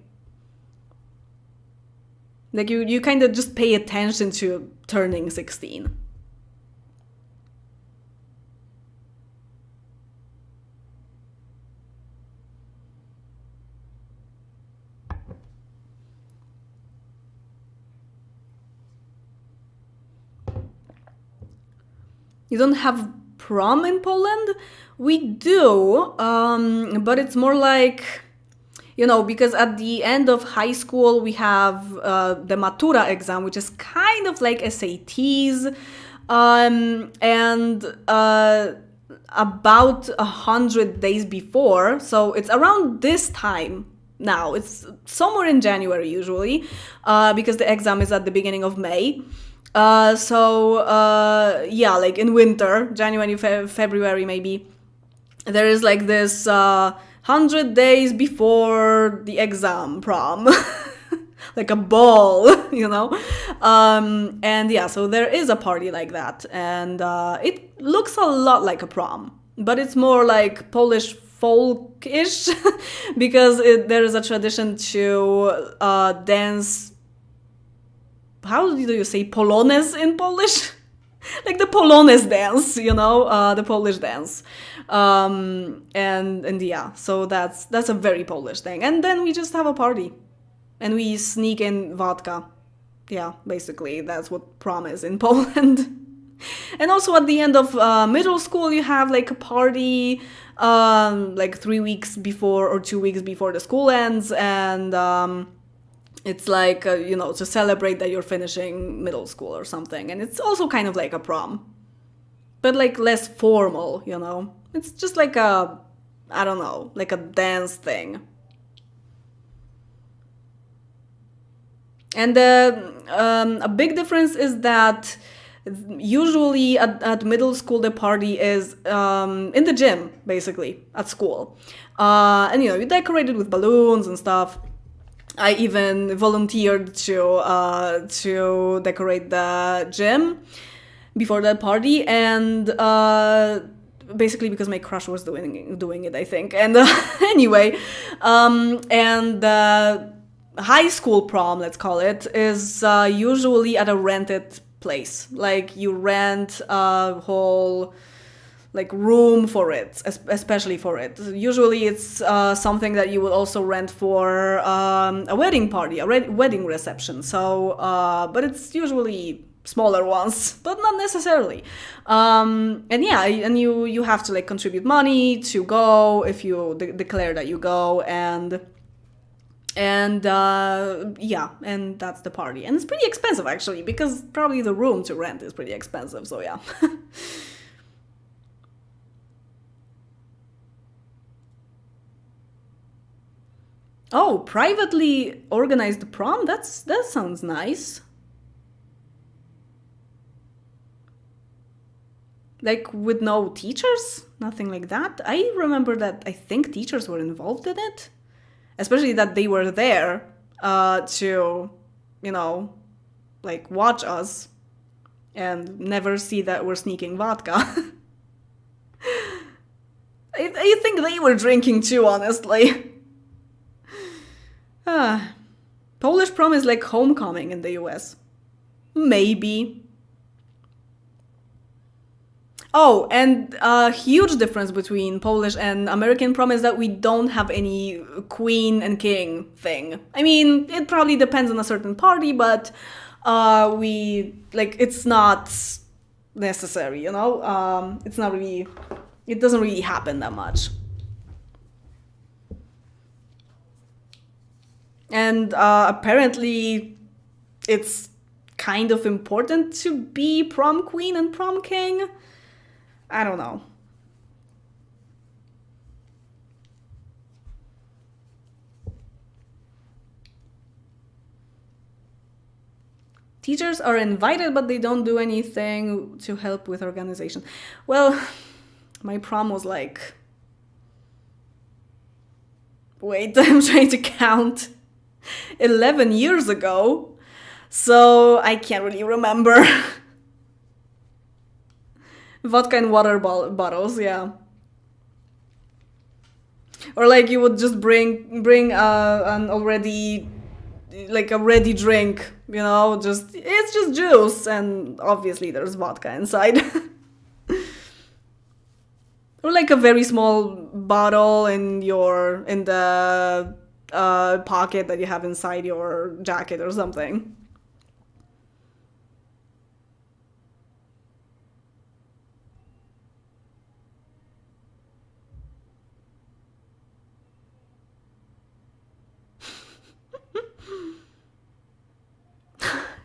Speaker 1: Like you kind of just pay attention to turning 16. You don't have prom in Poland? We do, but it's more like, because at the end of high school we have the Matura exam, which is kind of like SATs, and about 100 days before, so it's around this time now. It's somewhere in January usually, because the exam is at the beginning of May. Yeah, like in winter, January, February maybe, there is like this 100 days before the exam prom. Like a ball, you know? And yeah, so there is a party like that. And it looks a lot like a prom, but it's more like Polish folk-ish because there is a tradition to dance. How do you say Polones in Polish? Like the Polones dance, you know, the Polish dance. And yeah, so that's a very Polish thing. And then we just have a party. And we sneak in vodka. Yeah, basically, that's what prom is in Poland. And also at the end of middle school, you have like a party like 3 weeks before or 2 weeks before the school ends. And it's like, you know, to celebrate that you're finishing middle school or something. And it's also kind of like a prom, but like less formal, you know? It's just like I don't know, like a dance thing. And a big difference is that usually at middle school, the party is in the gym, basically, at school. And, you know, you decorate it with balloons and stuff. I even volunteered to decorate the gym before that party. And basically because my crush was doing it, I think. And anyway, and high school prom, let's call it, is usually at a rented place. Like you rent a whole like room for it, especially for it. Usually it's something that you would also rent for a wedding party, a wedding reception. So, but it's usually smaller ones, but not necessarily. And yeah, and you have to like contribute money to go if you declare that you go, and yeah, and that's the party. And it's pretty expensive actually, because probably the room to rent is pretty expensive, so yeah. Oh, privately organized prom? That sounds nice. Like with no teachers? Nothing like that? I remember that I think teachers were involved in it. Especially that they were there to, you know, like watch us and never see that we're sneaking vodka. I think they were drinking too, honestly. Ah, Polish prom is like homecoming in the US. Maybe. Oh, and a huge difference between Polish and American prom is that we don't have any queen and king thing. I mean, it probably depends on a certain party, but we, like, it's not necessary, you know? It's not really, it doesn't really happen that much. And apparently it's kind of important to be prom queen and prom king. I don't know. Teachers are invited, but they don't do anything to help with organization. Well, my prom was like... Wait, I'm trying to count. 11 years ago. So I can't really remember. Vodka and water bottles, yeah. Or like you would just bring an already like a ready drink, you know, just it's just juice and obviously there's vodka inside. Or like a very small bottle in the pocket that you have inside your jacket or something.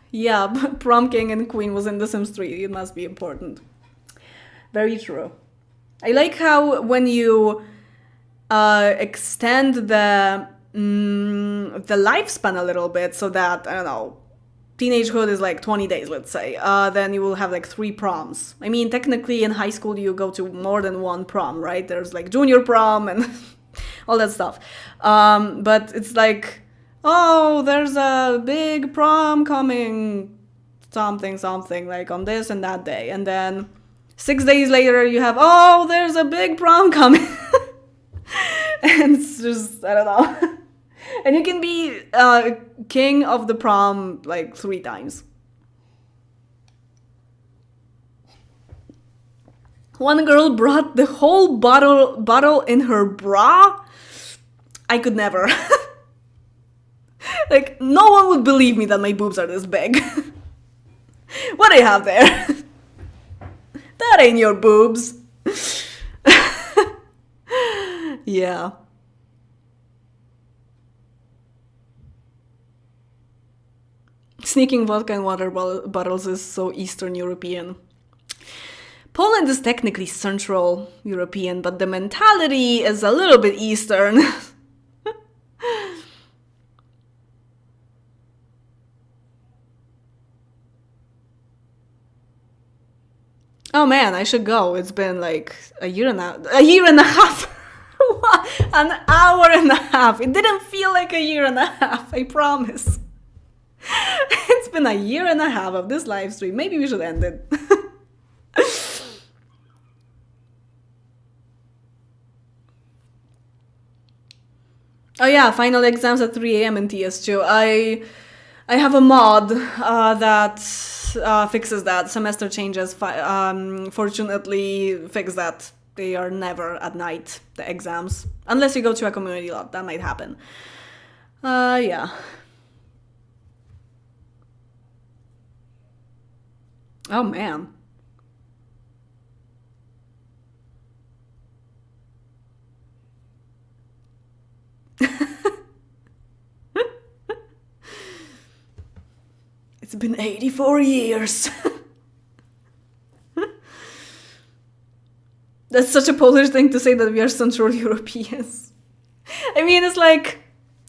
Speaker 1: Yeah, prom king and queen was in The Sims 3. It must be important. Very true. I like how when you extend the lifespan a little bit, so that I don't know, teenagehood is like 20 days, let's say, then you will have like 3 proms. I mean, technically in high school you go to more than 1 prom, right? There's like junior prom and all that stuff. But it's like, oh, there's a big prom coming, something, like on this and that day. And then 6 days later you have, oh, there's a big prom coming. And it's just, I don't know. And you can be king of the prom like 3 times. One girl brought the whole bottle in her bra. I could never. Like, no one would believe me that my boobs are this big. What do you have there? That ain't your boobs. Yeah. Sneaking vodka in water bottles is so Eastern European. Poland is technically Central European, but the mentality is a little bit Eastern. Oh man, I should go. It's been like a year and a half. An hour and a half. It didn't feel like a year and a half, I promise. It's been a year and a half of this live stream. Maybe we should end it. Oh yeah, final exams at 3 a.m. in TS2. I have a mod that fixes that. Semester changes fortunately fix that. They are never at night, the exams. Unless you go to a community lot, that might happen. Yeah. Oh man. It's been 84 years. That's such a Polish thing to say, that we are Central Europeans. I mean, it's like,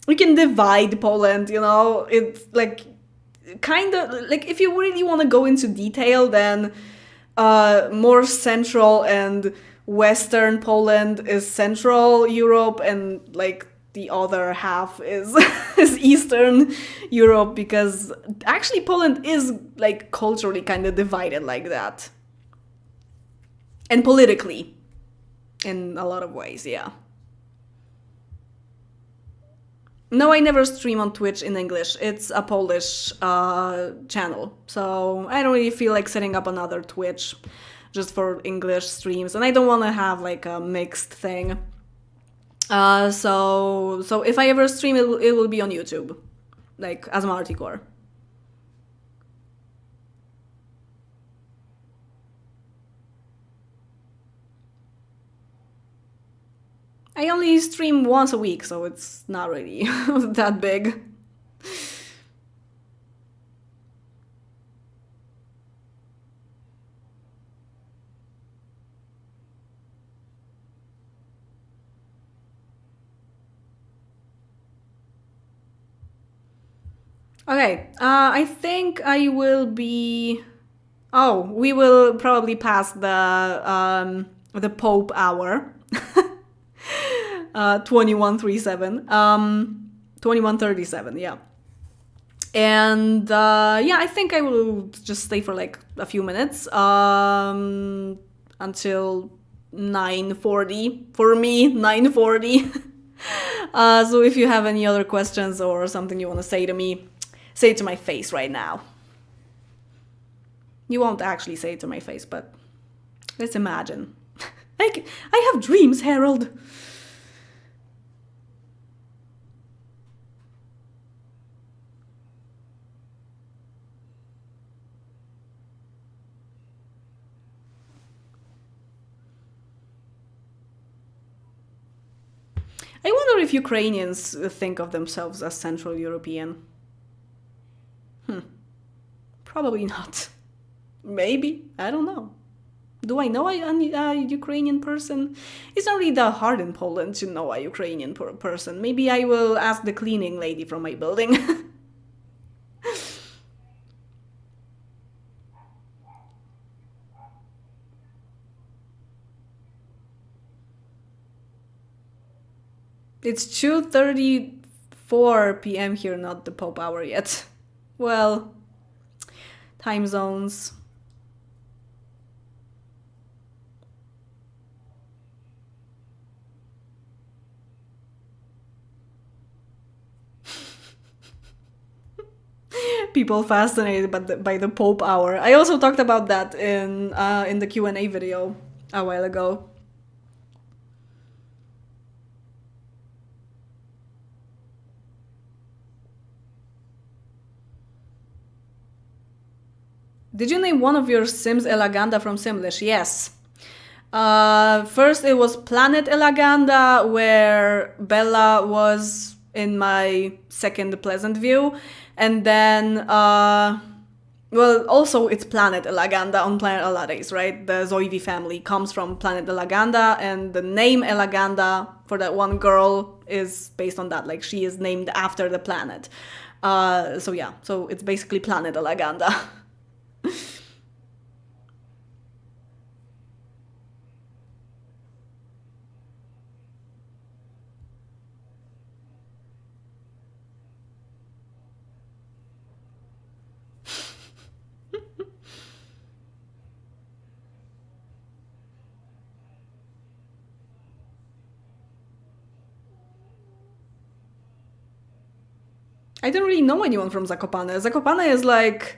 Speaker 1: we can divide Poland, you know? It's like, kind of, like, if you really want to go into detail, then more Central and Western Poland is Central Europe, and, like, the other half is is Eastern Europe, because actually Poland is, like, culturally kind of divided like that. And politically, in a lot of ways, yeah. No, I never stream on Twitch in English. It's a Polish channel. So I don't really feel like setting up another Twitch just for English streams. And I don't want to have like a mixed thing. So if I ever stream, it will be on YouTube. Like, as Martycore. I only stream once a week, so it's not really that big. Okay, I think I will be... Oh, we will probably pass the Pope hour. 2137. 2137, yeah. And yeah, I think I will just stay for like a few minutes until 9:40. For me, 9:40. So if you have any other questions or something you want to say to me, say it to my face right now. You won't actually say it to my face, but let's imagine. I have dreams, Harold. I wonder if Ukrainians think of themselves as Central European. Probably not. Maybe. I don't know. Do I know a Ukrainian person? It's not really that hard in Poland to know a Ukrainian person. Maybe I will ask the cleaning lady from my building. It's 2:34 p.m. here, not the Pope hour yet. Well, time zones. People fascinated by the Pope hour. I also talked about that in the Q&A video a while ago. Did you name one of your Sims Elaganda from Simlish? Yes. First it was Planet Elaganda, where Bella was in my second Pleasant View. And then, well, also it's Planet Elaganda on Planet Alades, right? The Zoivi family comes from Planet Elaganda, and the name Elaganda for that one girl is based on that. Like, she is named after the planet. So yeah, so it's basically Planet Elaganda. I don't really know anyone from Zakopane. Zakopane is like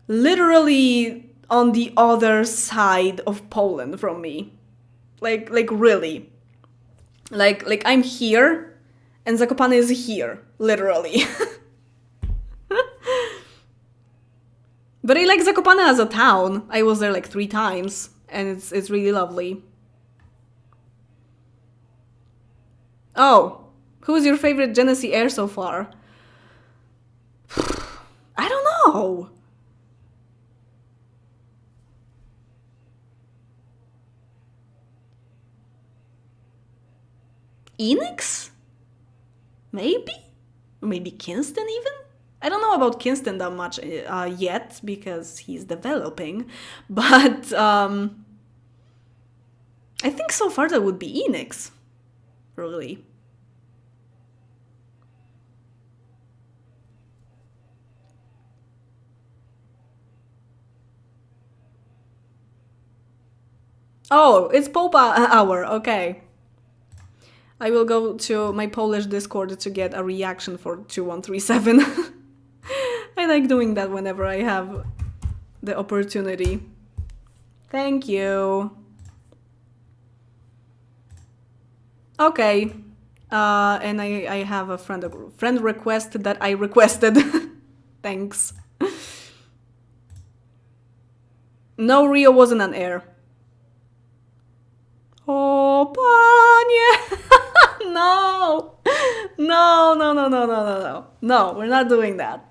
Speaker 1: literally on the other side of Poland from me. Like really. Like I'm here and Zakopane is here, literally. But I like Zakopane as a town. I was there like 3 times and it's really lovely. Oh, who's your favorite Genesee heir so far? I don't know. Enix? Maybe? Maybe Kinston even? I don't know about Kinston that much yet because he's developing, but I think so far that would be Enix. Really. Oh, it's Popa hour, okay. I will go to my Polish Discord to get a reaction for 2137. I like doing that whenever I have the opportunity. Thank you. Okay. And I have a friend request that I requested. Thanks. No, Rio wasn't an heir. Oh, panie! No! No, no, no, no, no, no, no. No, we're not doing that.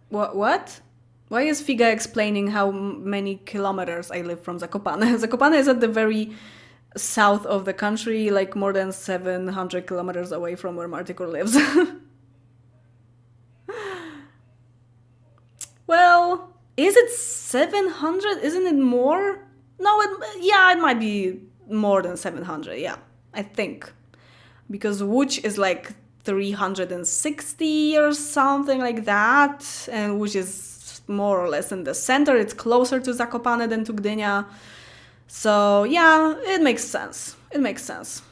Speaker 1: What? Why is Figa explaining how many kilometers I live from Zakopane? Zakopane is at the very south of the country, like more than 700 kilometers away from where Martikor lives. Well, is it 700? Isn't it more? No, it might be more than 700, yeah, I think. Because Łódź is like 360 or something like that, and which is more or less in the center. It's closer to Zakopane than to Gdynia. So yeah, it makes sense. It makes sense.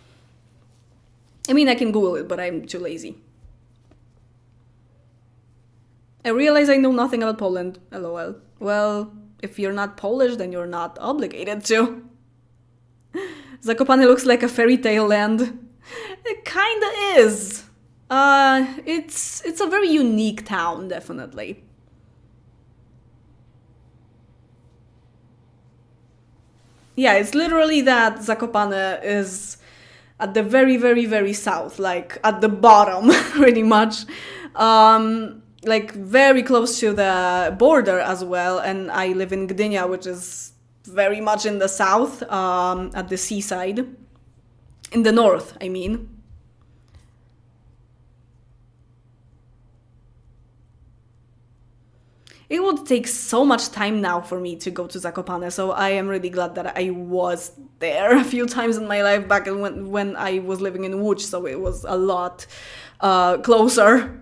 Speaker 1: I mean, I can Google it, but I'm too lazy. I realize I know nothing about Poland, lol. Well, if you're not Polish, then you're not obligated to. Zakopane looks like a fairy tale land. It kinda is. It's a very unique town, definitely. Yeah, it's literally that Zakopane is at the very, very, very south, like at the bottom, pretty much. Like very close to the border as well. And I live in Gdynia, which is very much in the south, at the seaside. In the north, I mean. It would take so much time now for me to go to Zakopane, so I am really glad that I was there a few times in my life back when I was living in Łódź, so it was a lot closer.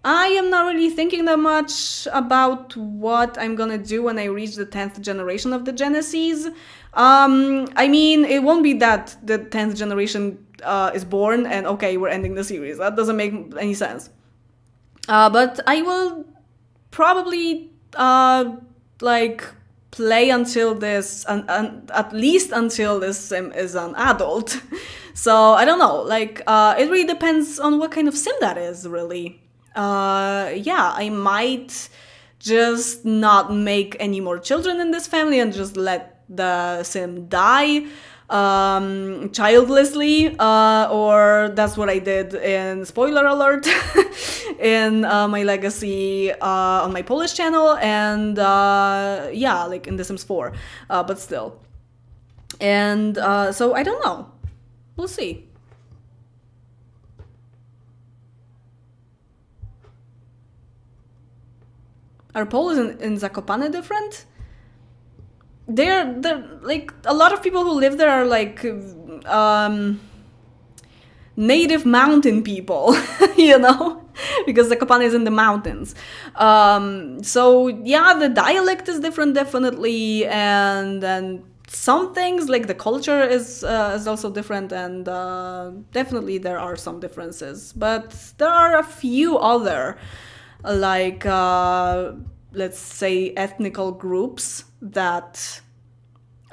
Speaker 1: I am not really thinking that much about what I'm gonna do when I reach the 10th generation of the Genesis. I mean, it won't be that the 10th generation is born and okay, we're ending the series. That doesn't make any sense. But I will probably like play until this, at least until this sim is an adult. So I don't know. Like it really depends on what kind of sim that is, really. Yeah, I might just not make any more children in this family and just let the sim die childlessly, or that's what I did in, spoiler alert, in my legacy on my Polish channel, and yeah, like in The Sims 4, but still. And so I don't know. We'll see. Are Poles in Zakopane different? They're like a lot of people who live there are like native mountain people, you know, because Zakopane is in the mountains. So yeah, the dialect is different definitely, and then some things like the culture is also different, and definitely there are some differences, but there are a few other like let's say ethnical groups that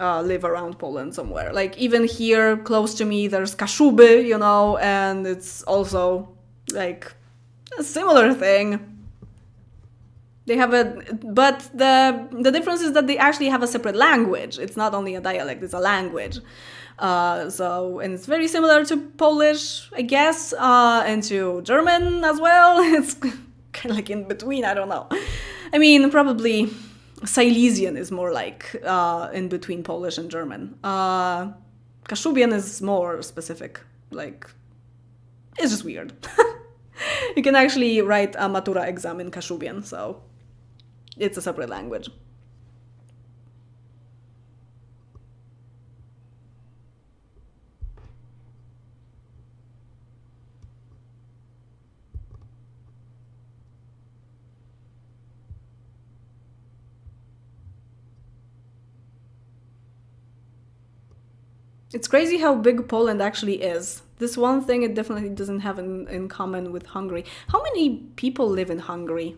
Speaker 1: live around Poland somewhere. Like even here close to me there's Kashuby, you know, and it's also like a similar thing. They have but the difference is that they actually have a separate language. It's not only a dialect, it's a language. So, and it's very similar to Polish, I guess, and to German as well. It's kind of like in between, I don't know. I mean, probably Silesian is more like in between Polish and German. Kashubian is more specific, like, it's just weird. You can actually write a Matura exam in Kashubian, so it's a separate language. It's crazy how big Poland actually is. This one thing it definitely doesn't have in common with Hungary. How many people live in Hungary?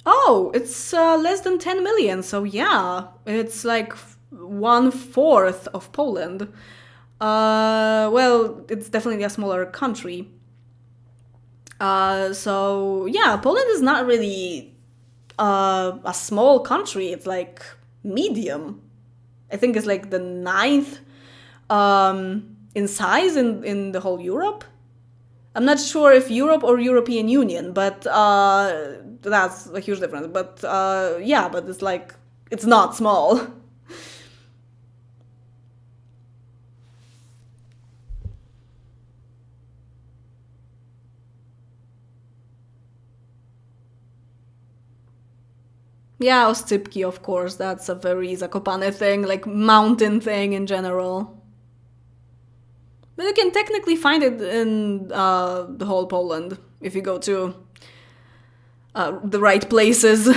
Speaker 1: Oh, it's less than 10 million, so yeah, it's like 1/4 of Poland. Well, it's definitely a smaller country. So yeah, Poland is not really a small country. It's like medium. I think it's like the ninth in size in the whole Europe. I'm not sure if Europe or European Union, but that's a huge difference. But yeah, but it's like, it's not small. Yeah, Oscypki, of course, that's a very Zakopane thing, like mountain thing in general. But you can technically find it in the whole Poland if you go to the right places.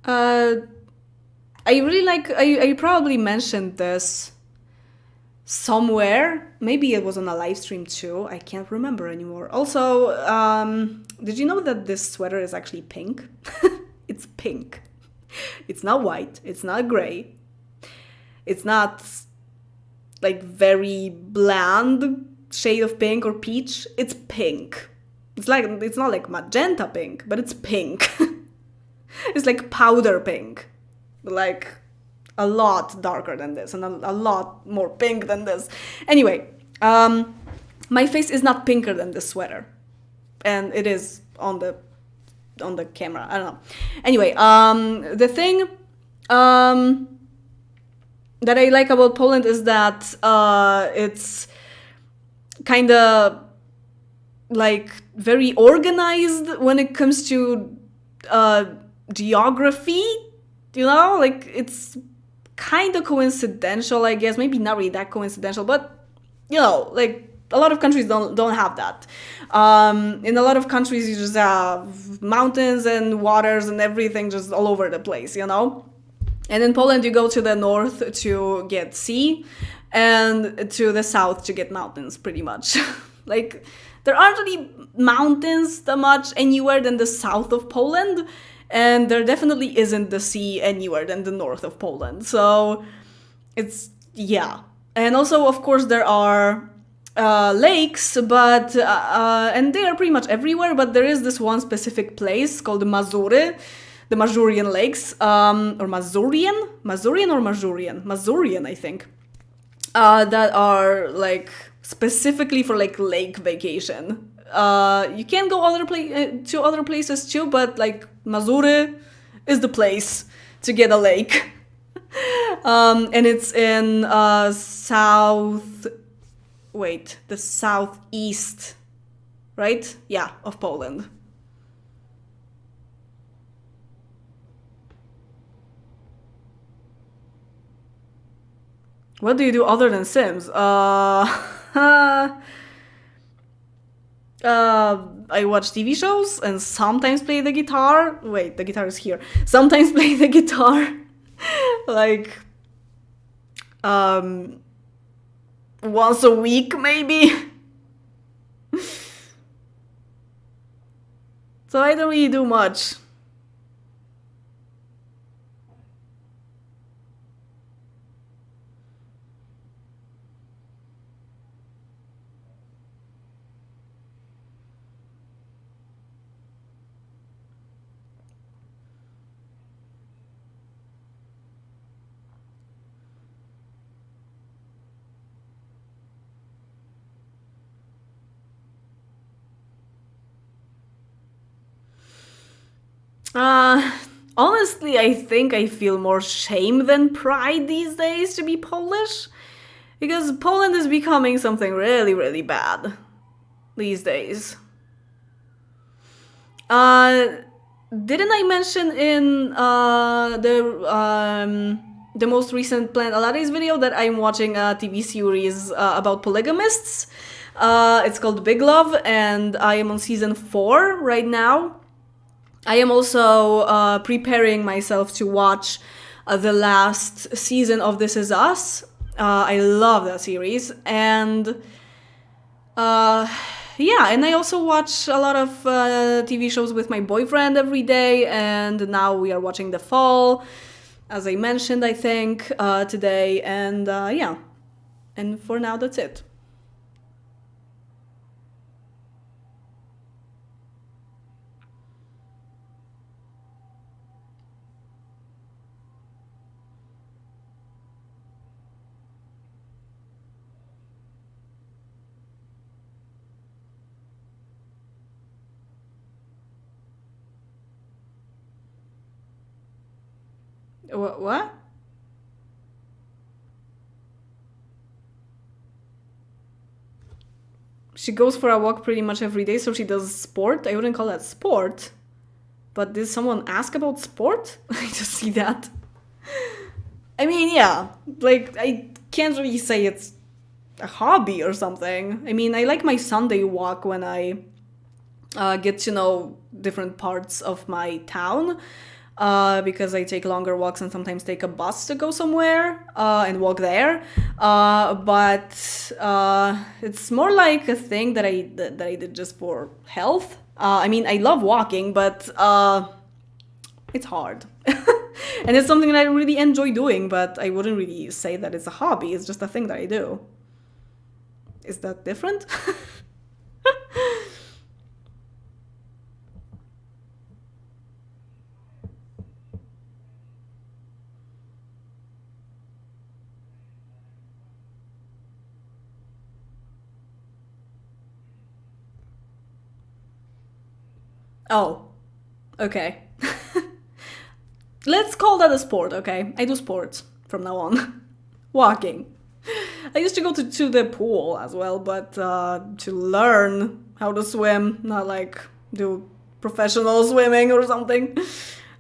Speaker 1: Uh, I really like. I probably mentioned this somewhere. Maybe it was on a live stream too. I can't remember anymore. Also, did you know that this sweater is actually pink? It's pink. It's not white. It's not gray. It's not like very bland shade of pink or peach. It's pink. It's not like magenta pink, but it's pink. It's like powder pink. Like a lot darker than this and a lot more pink than this. Anyway, my face is not pinker than this sweater. And it is on the camera. I don't know. Anyway, the thing that I like about Poland is that it's kind of like very organized when it comes to geography, you know, like it's kind of coincidental, I guess. Maybe not really that coincidental, but you know, like a lot of countries don't have that. In a lot of countries, you just have mountains and waters and everything just all over the place, you know. And in Poland, you go to the north to get sea, and to the south to get mountains, pretty much. Like there aren't really mountains that much anywhere than the south of Poland. And there definitely isn't the sea anywhere than the north of Poland. So it's, yeah. And also, of course, there are lakes, but and they are pretty much everywhere. But there is this one specific place called Mazury, the Mazurian Lakes, or Mazurian, I think, that are like specifically for like lake vacation. You can go to other places too, but like Mazury is the place to get a lake. And it's in the southeast, right? Yeah, of Poland. What do you do other than Sims? I watch TV shows and sometimes play the guitar. Wait, the guitar is here. Sometimes play the guitar. Like, once a week, maybe. So I don't really do much. Honestly, I think I feel more shame than pride these days to be Polish. Because Poland is becoming something really, really bad these days. Didn't I mention in the most recent Planet Aladdin's video that I'm watching a TV series about polygamists? It's called Big Love, and I am on season 4 right now. I am also preparing myself to watch the last season of This Is Us. I love that series, and yeah, and I also watch a lot of TV shows with my boyfriend every day, and now we are watching The Fall, as I mentioned, I think, today, and yeah, and for now that's it. What? She goes for a walk pretty much every day, so she does sport. I wouldn't call that sport. But did someone ask about sport? I just see that. I mean, yeah, like, I can't really say it's a hobby or something. I mean, I like my Sunday walk when I get to know different parts of my town. because I take longer walks and sometimes take a bus to go somewhere and walk there. But it's more like a thing that I did just for health. I mean, I love walking, but it's hard. And it's something that I really enjoy doing, but I wouldn't really say that it's a hobby. It's just a thing that I do. Is that different? Oh, okay. Let's call that a sport, okay? I do sports from now on. Walking. I used to go to the pool as well, but to learn how to swim, not like do professional swimming or something.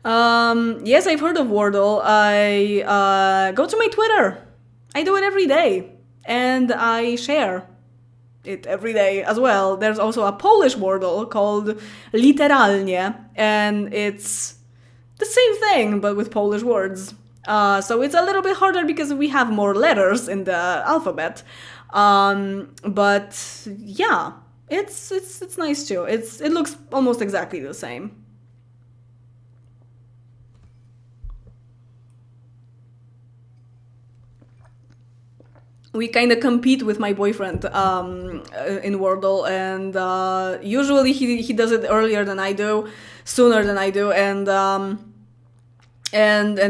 Speaker 1: Yes, I've heard of Wordle. I go to my Twitter. I do it every day. And I share it every day as well. There's also a Polish Wordle called Literalnie, and it's the same thing, but with Polish words. So it's a little bit harder because we have more letters in the alphabet. But yeah, it's nice too. It looks almost exactly the same. We kind of compete with my boyfriend in Wordle, and usually he does it earlier than I do, sooner than I do, and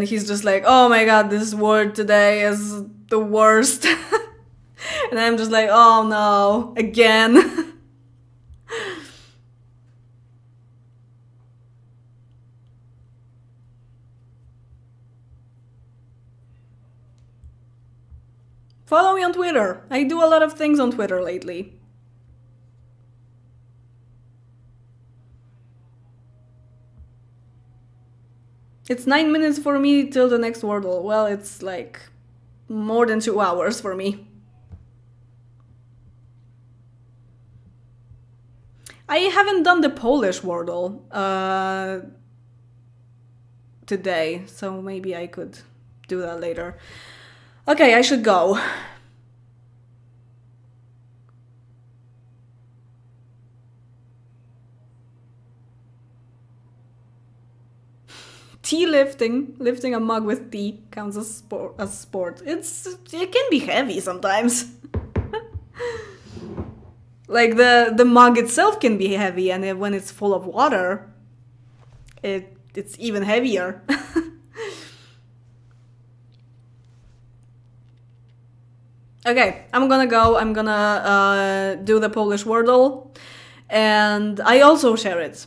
Speaker 1: he's just like, oh my god, this word today is the worst. And I'm just like, oh no, again. Follow me on Twitter. I do a lot of things on Twitter lately. It's 9 minutes for me till the next Wordle. Well, it's like more than 2 hours for me. I haven't done the Polish Wordle today, so maybe I could do that later. Okay, I should go. Tea lifting a mug with tea counts as sport. It can be heavy sometimes. Like the mug itself can be heavy, and when it's full of water, it's even heavier. Okay, I'm gonna go. I'm gonna do the Polish Wordle, and I also share it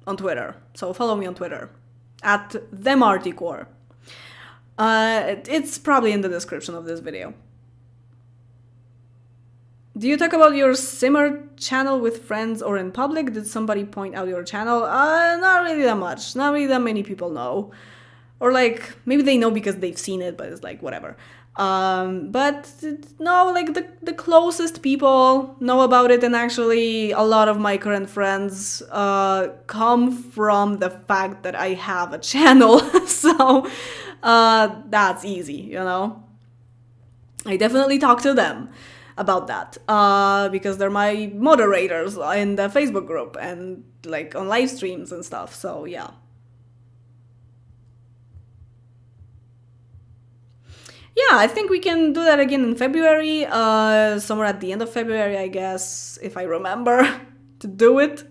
Speaker 1: on Twitter. So follow me on Twitter at themartycore. It's probably in the description of this video. Do you talk about your Simmer channel with friends or in public? Did somebody point out your channel? Not really that much. Not really that many people know. Or like, maybe they know because they've seen it, but it's like, whatever. But no, like the closest people know about it, and actually a lot of my current friends come from the fact that I have a channel. So that's easy, you know? I definitely talk to them about that because they're my moderators in the Facebook group and like on live streams and stuff. So yeah. Yeah, I think we can do that again in February, somewhere at the end of February, I guess, if I remember to do it.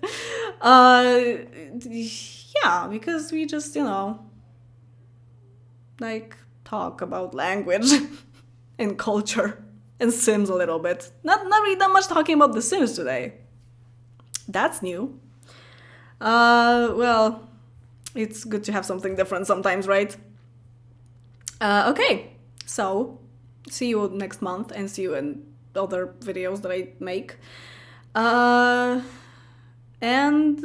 Speaker 1: Yeah, because we just, you know, like talk about language and culture and Sims a little bit. Not really that much talking about The Sims today. That's new. Well, it's good to have something different sometimes, right? Okay. So, see you next month and see you in other videos that I make. And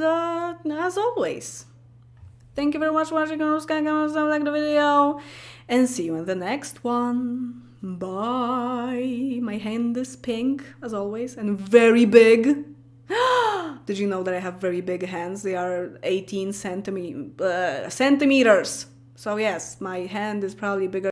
Speaker 1: as always, thank you very much for watching. Like the video, and see you in the next one. Bye. My hand is pink as always and very big. Did you know that I have very big hands? They are 18 centimeters. So yes, my hand is probably bigger